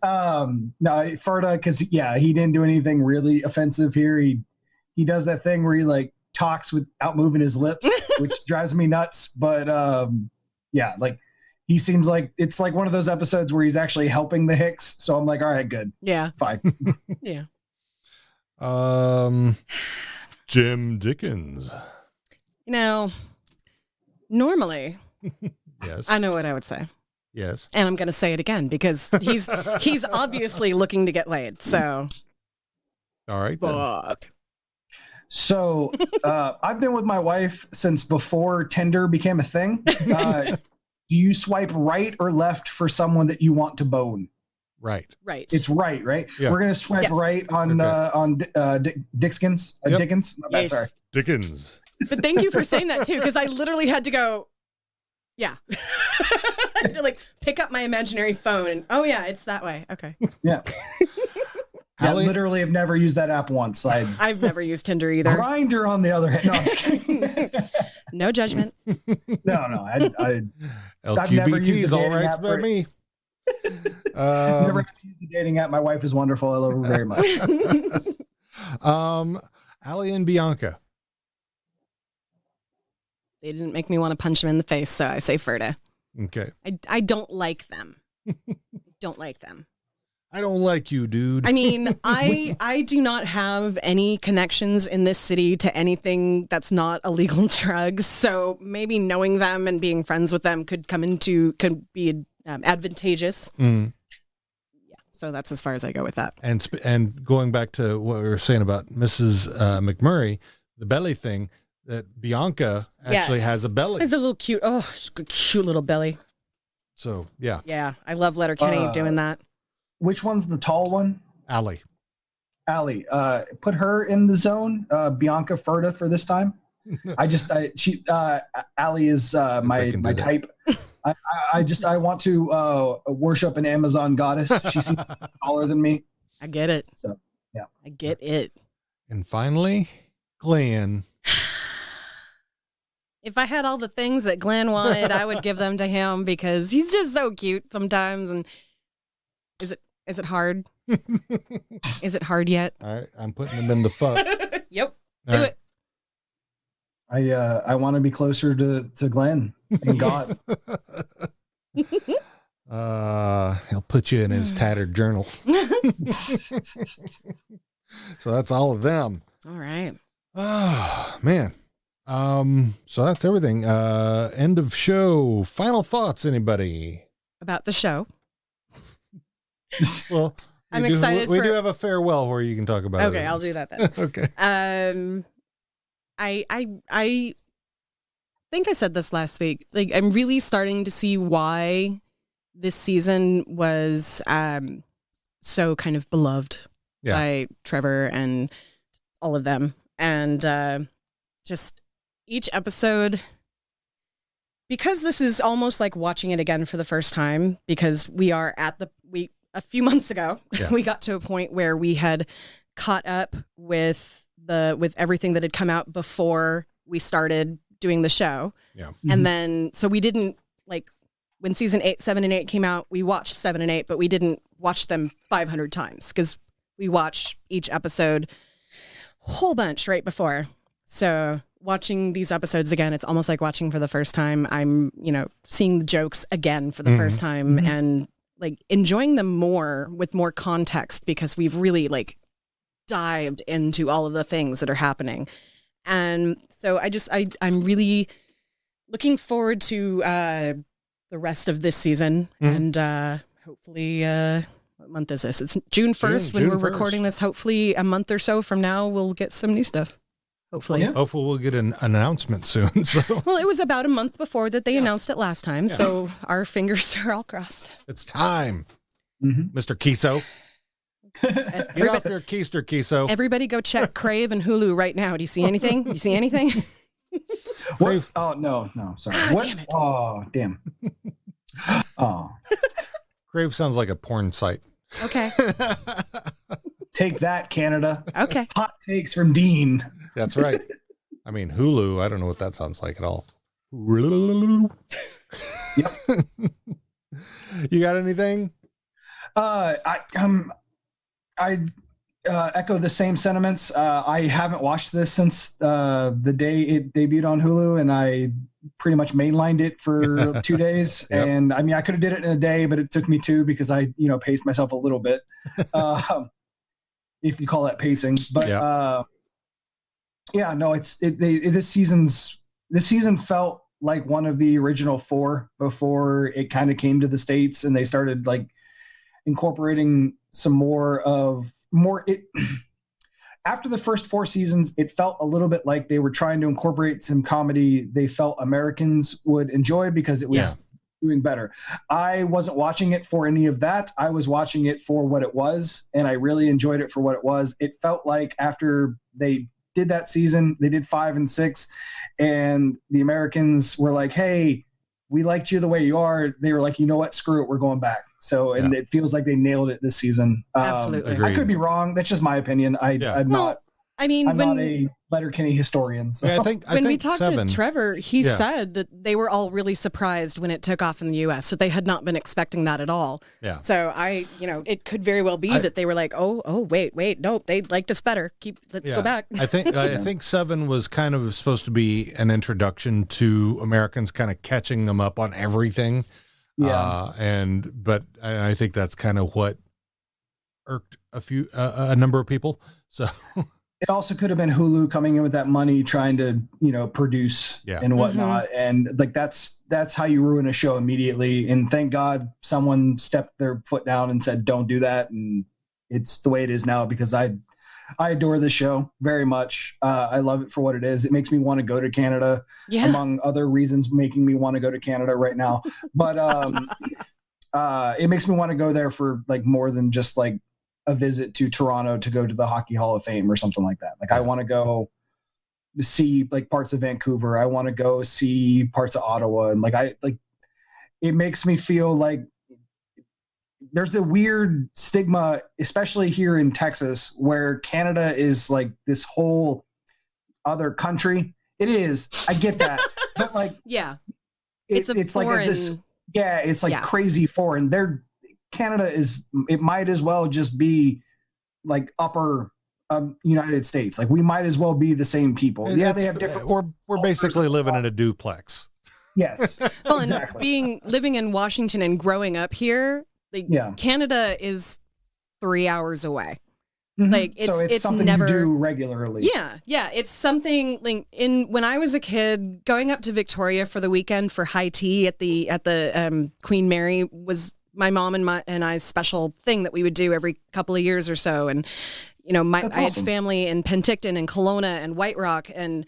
Ferda, because he didn't do anything really offensive here. He does that thing where he like talks without moving his lips, which drives me nuts. But like he seems like it's like one of those episodes where he's actually helping the Hicks. So I'm like, all right, good. Yeah. Fine. Yeah. Jim Dickens. Normally, Yes. I know what I would say. Yes. And I'm going to say it again because he's obviously looking to get laid. So. All right. Then. Fuck. So I've been with my wife since before Tinder became a thing. Do you swipe right or left for someone that you want to bone? Right. Right. It's right? Yeah. We're gonna swipe right on Dickens. Nope. Dickens. My bad, Yes. sorry. Dickens. But thank you for saying that too, because I literally had to go. Yeah. I had to like pick up my imaginary phone and it's that way. Okay. Yeah. I literally have never used that app once. I've never used Tinder either. Grindr, on the other hand. No, I'm just kidding. No judgment. No. I've never LQBT's used all right about me. Never had to use the dating app. My wife is wonderful. I love her very much. Allie and Bianca. They didn't make me want to punch him in the face, so I say Ferda. Okay. I don't like them. Don't like them. I don't like you, dude. I mean, I do not have any connections in this city to anything that's not illegal drugs. So maybe knowing them and being friends with them could be advantageous. Mm. Yeah. So that's as far as I go with that. And going back to what we were saying about Mrs. McMurray, the belly thing, that Bianca actually has a belly. It's a little cute. Oh, she's got a cute little belly. So, yeah. Yeah. I love Letterkenny doing that. Which one's the tall one? Allie. Put her in the zone. Bianca Ferda for this time. Allie is my type. I want to worship an Amazon goddess. She seems taller than me. I get it. So yeah, I get it. And finally, Glenn. If I had all the things that Glenn wanted, I would give them to him because he's just so cute sometimes. And is it hard? Is it hard yet? All right, I'm putting him in the fuck. Yep. Do it. I want to be closer to Glenn and God. He'll put you in his tattered journal. So that's all of them. All right. Oh, man. So that's everything. End of show. Final thoughts, anybody? About the show. Well, I'm excited. We do have a farewell where you can talk about it. Okay, I'll do that then. Okay. I think I said this last week. Like, I'm really starting to see why this season was so kind of beloved by Trevor and all of them. And just each episode, because this is almost like watching it again for the first time, because we are a few months ago, we got to a point where we had caught up with everything that had come out before we started doing the show. Yeah. And then, so we didn't, like, when season 7 and 8 came out, we watched 7 and 8, but we didn't watch them 500 times because we watch each episode a whole bunch right before. So watching these episodes again, it's almost like watching for the first time. I'm, seeing the jokes again for the first time and like enjoying them more with more context because we've really like dived into all of the things that are happening. And so I'm really looking forward to the rest of this season. And hopefully, what month is this? It's June 1st when we're recording this. Hopefully a month or so from now, we'll get some new stuff. Hopefully. Hopefully we'll get an announcement soon. So Well, it was about a month before that they announced it last time, so our fingers are all crossed. it's time, Mr. Kiso. Get off your keister, Kiso. Everybody go check Crave and Hulu right now. Do you see anything? Do you see anything? What? Oh, no, sorry. What? Damn it. Oh, damn. Oh. Crave sounds like a porn site. Okay. Take that, Canada. Okay. Hot takes from Dean. That's right. I mean, Hulu, I don't know what that sounds like at all. Yep. You got anything? I echo the same sentiments. I haven't watched this since the day it debuted on Hulu, and I pretty much mainlined it for 2 days. Yep. And I mean, I could have did it in a day, but it took me 2 because I, paced myself a little bit, if you call that pacing. But this season felt like one of the original 4 before it kind of came to the States, and they started like incorporating some more. After the first 4 seasons, it felt a little bit like they were trying to incorporate some comedy they felt Americans would enjoy because it was doing better. I wasn't watching it for any of that. I was watching it for what it was, and I really enjoyed it for what it was. It felt like after they did that season, they did 5 and 6, and the Americans were like, hey, we liked you the way you are. They were like, you know what? Screw it. We're going back. So, and it feels like they nailed it this season. Absolutely. I could be wrong. That's just my opinion. I'm not a Letterkenny historian. So. Yeah, I think we talked 7. to Trevor, he said that they were all really surprised when it took off in the U.S. That they had not been expecting that at all. Yeah. So it could very well be that they were like, oh, wait, nope, they liked us better. Go back. I think 7 was kind of supposed to be an introduction to Americans, kind of catching them up on everything. Yeah. But I think that's kind of what irked a number of people. So it also could have been Hulu coming in with that money, trying to, produce and whatnot. And like, that's how you ruin a show immediately. And thank God someone stepped their foot down and said, don't do that. And it's the way it is now, because I adore this show very much. I love it for what it is. It makes me want to go to Canada, among other reasons making me want to go to Canada right now. But it makes me want to go there for like more than just like a visit to Toronto to go to the Hockey Hall of Fame or something like that. Like I want to go see like parts of Vancouver. I want to go see parts of Ottawa. And it makes me feel like there's a weird stigma, especially here in Texas, where Canada is like this whole other country. It is. I get that. But like, it's like this. Yeah. It's like crazy foreign. Canada it might as well just be like upper United States. Like we might as well be the same people. They have different. We're basically living in a duplex. Yes. Well, exactly. And living in Washington and growing up here, Canada is 3 hours away. Mm-hmm. Like it's something never you do regularly. Yeah. It's something like when I was a kid, going up to Victoria for the weekend for high tea at the Queen Mary was my mom and I's special thing that we would do every couple of years or so. And, I had family in Penticton and Kelowna and White Rock and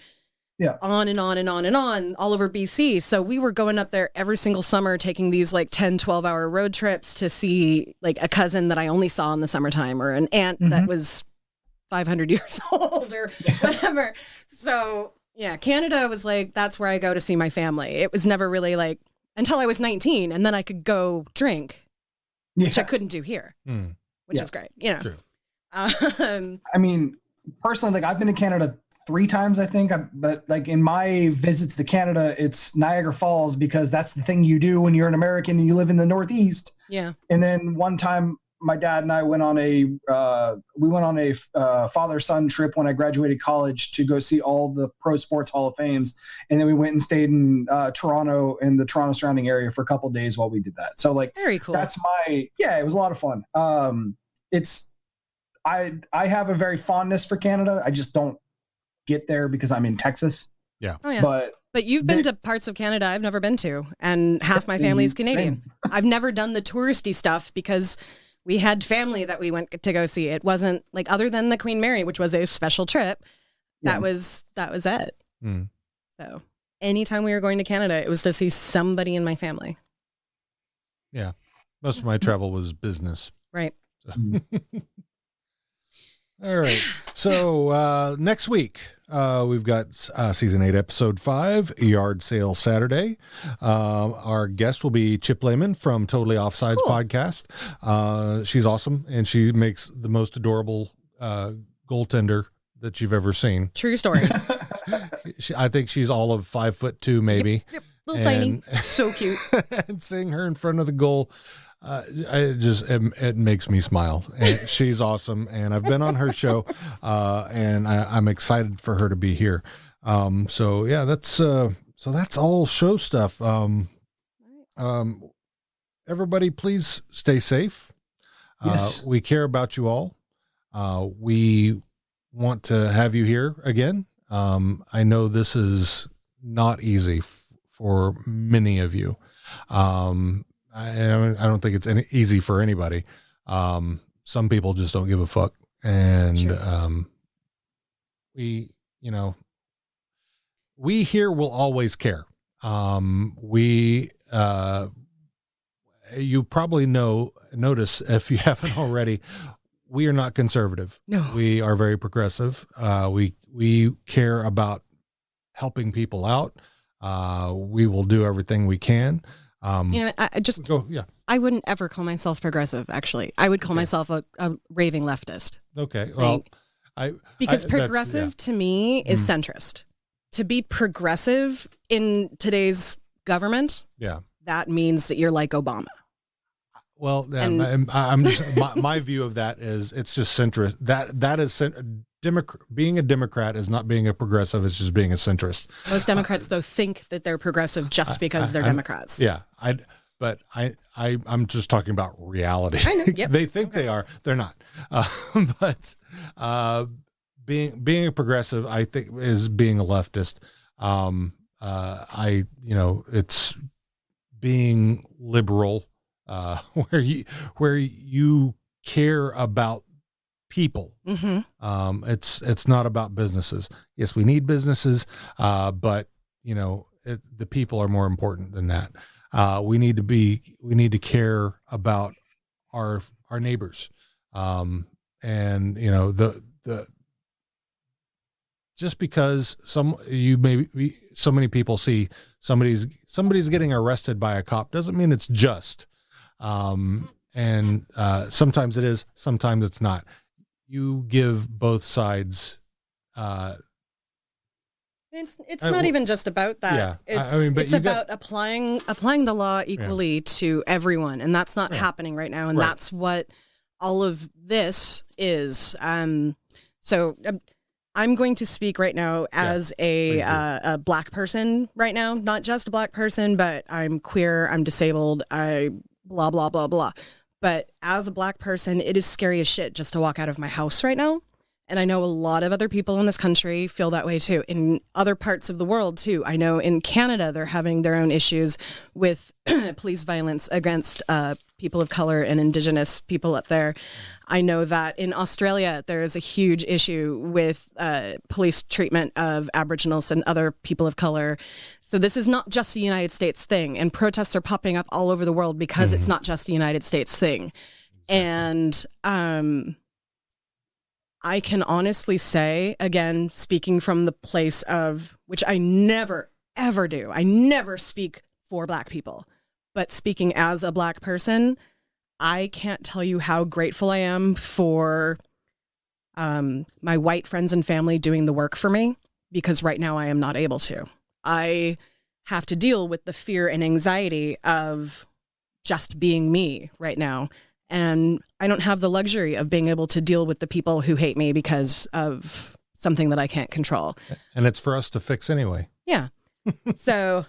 on and on and on and on all over BC. So we were going up there every single summer, taking these like 10, 12-hour road trips to see like a cousin that I only saw in the summertime or an aunt that was 500 years old or whatever. So Canada was like, that's where I go to see my family. It was never really like, until I was 19, and then I could go drink, which I couldn't do here, which is great. True. I mean, personally, like I've been to Canada 3 times, I think, but like in my visits to Canada, it's Niagara Falls because that's the thing you do when you're an American and you live in the Northeast. Yeah. And then one time, my dad and I went on a father-son trip when I graduated college to go see all the pro sports Hall of Fames. And then we went and stayed in Toronto and the Toronto surrounding area for a couple of days while we did that. So like, very cool. That's it was a lot of fun. I have a very fondness for Canada. I just don't get there because I'm in Texas. Yeah. Oh, yeah. But you've been to parts of Canada I've never been to, and half my family is Canadian. I've never done the touristy stuff because we had family that we went to go see. It wasn't like, other than the Queen Mary, which was a special trip, that was it. Mm. So anytime we were going to Canada, it was to see somebody in my family. Yeah. Most of my travel was business. Right. So. All right. So next week, we've got season 8, episode 5, Yard Sale Saturday. Our guest will be Chip Lehman from Totally Offsides podcast. She's awesome, and she makes the most adorable goaltender that you've ever seen. True story. I think she's all of 5'2", maybe. Yep. Little tiny. So cute. And seeing her in front of the goal, it makes me smile. And she's awesome, and I've been on her show, and I'm excited for her to be here. So yeah, that's all show stuff. Everybody, please stay safe. Yes. We care about you all. We want to have you here again. I know this is not easy for many of you. I don't think it's easy for anybody. Some people just don't give a fuck. And, we here will always care. You probably notice if you haven't already, we are not conservative. No, we are very progressive. We care about helping people out. We will do everything we can. I just go. Yeah, I wouldn't ever call myself progressive. Actually, I would call myself a raving leftist. Okay, well, because progressive to me is centrist. To be progressive in today's government, that means that you're like Obama. Well, I'm just my view of that is it's just centrist. That is being a Democrat is not being a progressive. It's just being a centrist. Most Democrats, though, think that they're progressive just because they're Democrats. Yeah, I'm just talking about reality. I know. Yep. They think they are. They're not. But being a progressive, I think, is being a leftist. It's being liberal, where you care about people. Mm-hmm. It's not about businesses. Yes, we need businesses, but the people are more important than that. We need to care about our neighbors. Just because so many people see somebody's getting arrested by a cop doesn't mean it's just. Sometimes it is, sometimes it's not. You give both sides. It's not even just about that. Yeah, it's about applying the law equally to everyone, and that's not happening right now. And that's what all of this is. So I'm going to speak right now as a Black person right now, not just a Black person, but I'm queer, I'm disabled, I blah, blah, blah, blah. But as a Black person, it is scary as shit just to walk out of my house right now. And I know a lot of other people in this country feel that way too. In other parts of the world too. I know in Canada, they're having their own issues with police violence against people of color and Indigenous people up there. I know that in Australia, there is a huge issue with police treatment of Aboriginals and other people of color. So this is not just a United States thing. And protests are popping up all over the world because it's not just a United States thing. And I can honestly say, again, speaking from the place of, which I never, ever do. I never speak for Black people, but speaking as a Black person, I can't tell you how grateful I am for my white friends and family doing the work for me, because right now I am not able to. I have to deal with the fear and anxiety of just being me right now. And I don't have the luxury of being able to deal with the people who hate me because of something that I can't control. And it's for us to fix anyway. Yeah. So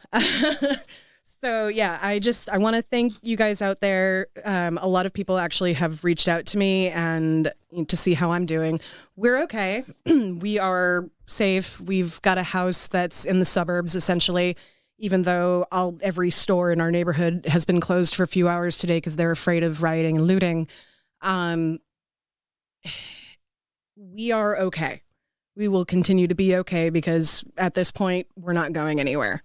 yeah, I want to thank you guys out there. A lot of people actually have reached out to me and to see how I'm doing. We're okay. We are safe. We've got a house that's in the suburbs, essentially, even though every store in our neighborhood has been closed for a few hours today because they're afraid of rioting and looting. We are okay. We will continue to be okay because at this point, we're not going anywhere.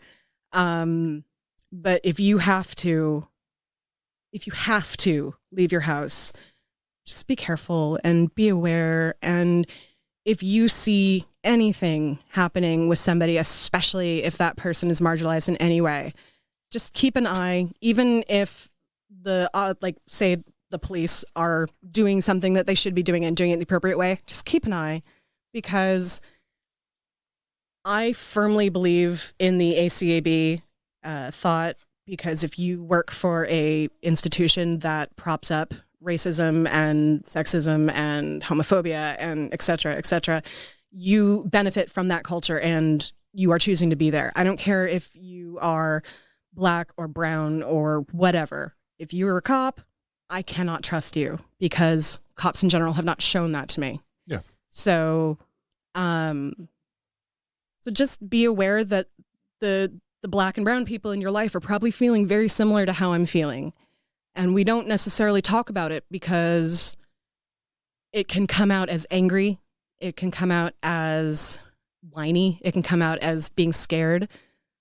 But if you have to leave your house, just be careful and be aware. And if you see anything happening with somebody, especially if that person is marginalized in any way, just keep an eye, even if say the police are doing something that they should be doing and doing it the appropriate way, just keep an eye, because I firmly believe in the ACAB thought, because if you work for a institution that props up racism and sexism and homophobia and et cetera, you benefit from that culture and you are choosing to be there. I don't care if you are black or brown or whatever. If you're a cop, I cannot trust you because cops in general have not shown that to me. Yeah. So just be aware that the black and brown people in your life are probably feeling very similar to how I'm feeling. And we don't necessarily talk about it because it can come out as angry. It can come out as whiny. It can come out as being scared.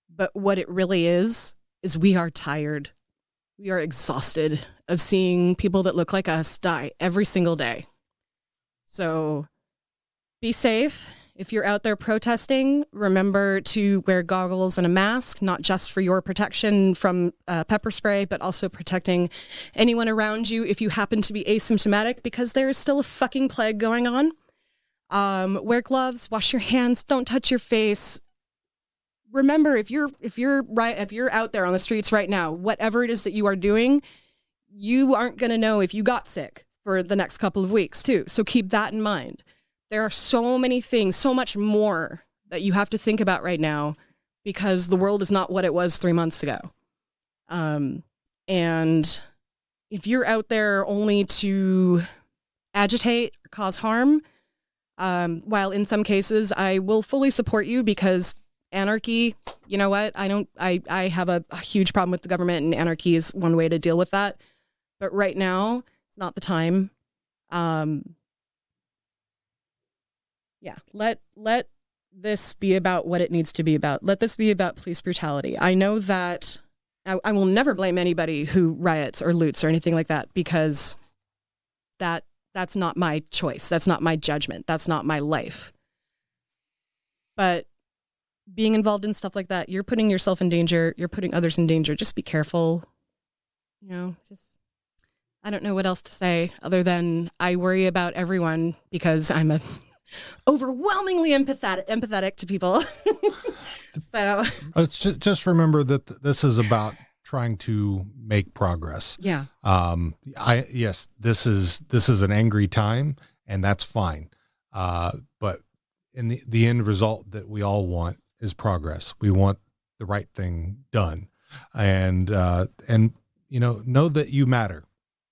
But what it really is we are tired. We are exhausted of seeing people that look like us die every single day. So be safe. If you're out there protesting, remember to wear goggles and a mask, not just for your protection from pepper spray, but also protecting anyone around you if you happen to be asymptomatic, because there is still a fucking plague going on. Wear gloves, wash your hands, don't touch your face. Remember, if you're out there on the streets right now, whatever it is that you are doing, you aren't going to know if you got sick for the next couple of weeks too. So keep that in mind. There are so many things, so much more that you have to think about right now because the world is not what it was 3 months ago. And if you're out there only to agitate or cause harm, while in some cases I will fully support you because anarchy, you know what? I have a huge problem with the government, and anarchy is one way to deal with that. But right now, it's not the time. Yeah, let this be about what it needs to be about. Let this be about police brutality. I know that I will never blame anybody who riots or loots or anything like that, because that's not my choice. That's not my judgment. That's not my life. But being involved in stuff like that, you're putting yourself in danger. You're putting others in danger. Just be careful. I don't know what else to say other than I worry about everyone because I'm a overwhelmingly empathetic to people. So let's just remember that this is about trying to make progress. Yeah. Yes, this is an angry time, and that's fine. But in the end result that we all want is progress. We want the right thing done, and know that you matter.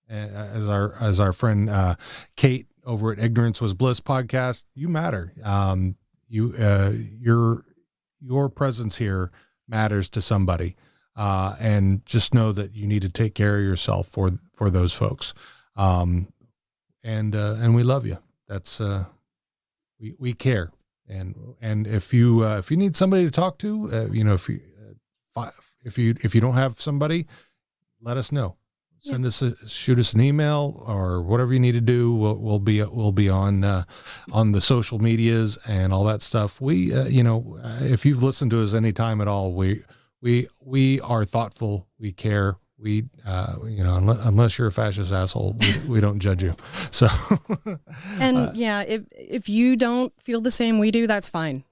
As our friend Kate over at Ignorance Was Bliss podcast, you matter. Your presence here matters to somebody, and just know that you need to take care of yourself for those folks. And we love you. That's we care. And if you need somebody to talk to, if you don't have somebody, let us know. Shoot us an email or whatever you need to do. We'll be on the social medias and all that stuff. We if you've listened to us any time at all, we are thoughtful. We care. We unless you're a fascist asshole, we don't judge you. So and if you don't feel the same we do, that's fine.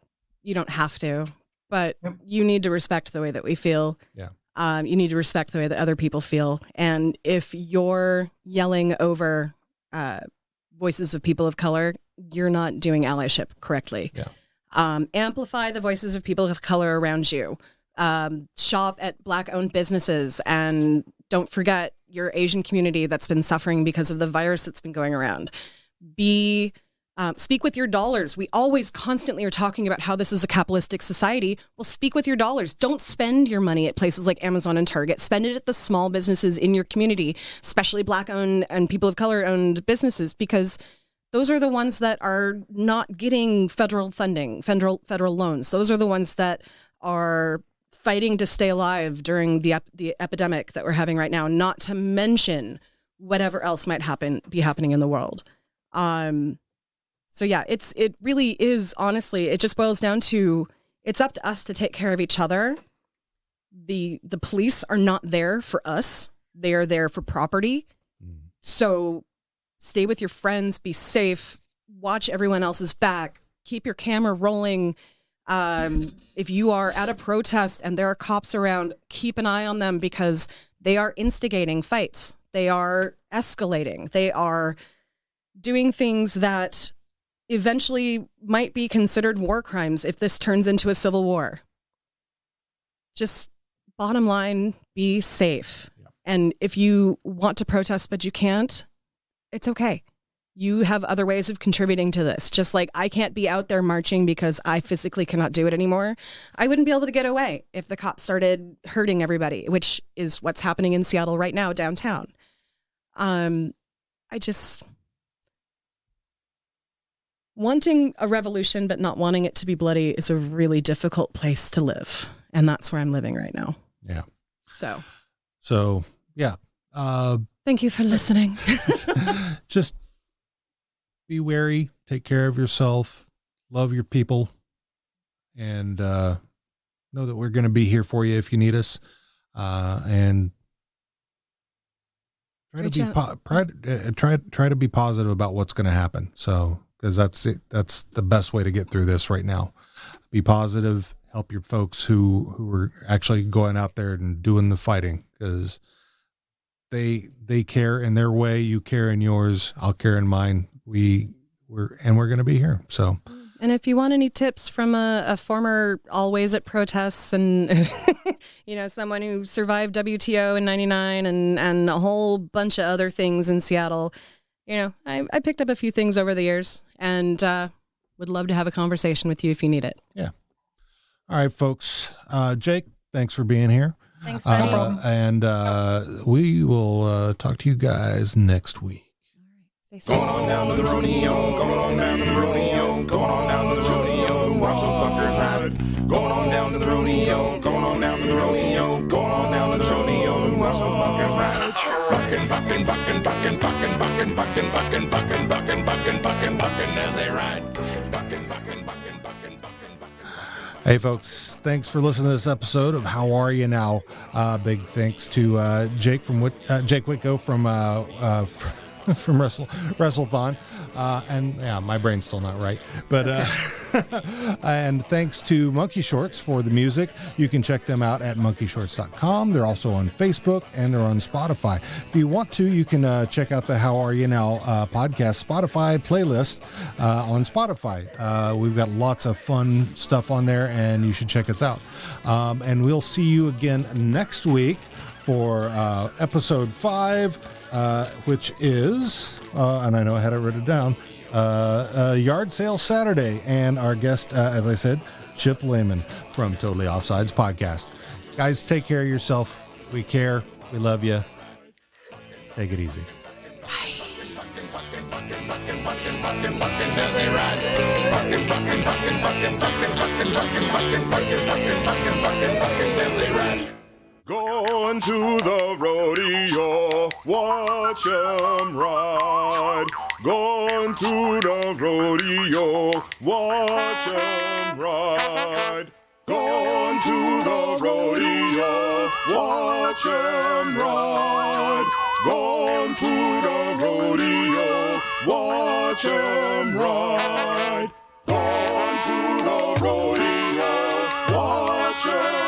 You don't have to, but you need to respect the way that we feel. Yeah. You need to respect the way that other people feel. And if you're yelling over voices of people of color, you're not doing allyship correctly. Yeah. Amplify the voices of people of color around you. Shop at Black-owned businesses. And don't forget your Asian community that's been suffering because of the virus that's been going around. Speak with your dollars. We always constantly are talking about how this is a capitalistic society. Well, speak with your dollars. Don't spend your money at places like Amazon and Target. Spend it at the small businesses in your community, especially Black-owned and people of color-owned businesses, because those are the ones that are not getting federal funding, federal loans. Those are the ones that are fighting to stay alive during the epidemic that we're having right now, not to mention whatever else might be happening in the world. So yeah, it really is, honestly, it just boils down to, it's up to us to take care of each other. The police are not there for us. They are there for property. So stay with your friends, be safe, watch everyone else's back, keep your camera rolling. If you are at a protest and there are cops around, keep an eye on them, because they are instigating fights. They are escalating. They are doing things that eventually might be considered war crimes if this turns into a civil war. Just bottom line, be safe. Yeah. And if you want to protest but you can't, it's okay. You have other ways of contributing to this. Just like I can't be out there marching because I physically cannot do it anymore. I wouldn't be able to get away if the cops started hurting everybody, which is what's happening in Seattle right now, downtown. Wanting a revolution but not wanting it to be bloody is a really difficult place to live. And that's where I'm living right now. Yeah. So yeah. Thank you for listening. Just be wary, take care of yourself, love your people, and know that we're going to be here for you if you need us. And try to be positive about what's going to happen. So, because that's it. That's the best way to get through this right now. Be positive. Help your folks who are actually going out there and doing the fighting, because they care in their way. You care in yours. I'll care in mine. We're going to be here. So, and if you want any tips from a former always at protests and someone who survived WTO in '99 and a whole bunch of other things in Seattle, I picked up a few things over the years, and would love to have a conversation with you if you need it. Yeah. All right, folks. Jake, thanks for being here. Thanks, buddy. And we will talk to you guys next week. Going on down to the rodeo, going on down to the rodeo, going on down to the rodeo, watch those fuckers ride. Going on down to the rodeo, going on down to the rodeo, going on down to the rodeo, watch those fuckers ride. Bucking, bucking, bucking, bucking, bucking, bucking, bucking, bucking, bucking, bucking, bucking, bucking, bucking as they ride. Bucking, bucking, bucking, bucking, bucking, bucking. Hey, folks, thanks for listening to this episode of How Are You Now? Big thanks to Jake Whitco from Wrestlethon. And yeah, my brain's still not right, but and thanks to Monkey Shorts for the music. You can check them out at monkeyshorts.com. They're also on Facebook and they're on Spotify. If you want to, you can check out the How Are You Now podcast Spotify playlist on Spotify. We've got lots of fun stuff on there, and you should check us out. And we'll see you again next week for episode 5, which is, and I know I had it written down, Yard Sale Saturday. And our guest, as I said, Chip Lehman from Totally Offsides Podcast. Guys, take care of yourself. We care. We love you. Take it easy. Going to the rodeo, watch 'em ride. Going to the rodeo, watch 'em ride. Going to the rodeo, watch 'em ride. Going to the rodeo, watch 'em ride. Going to the rodeo, watch 'em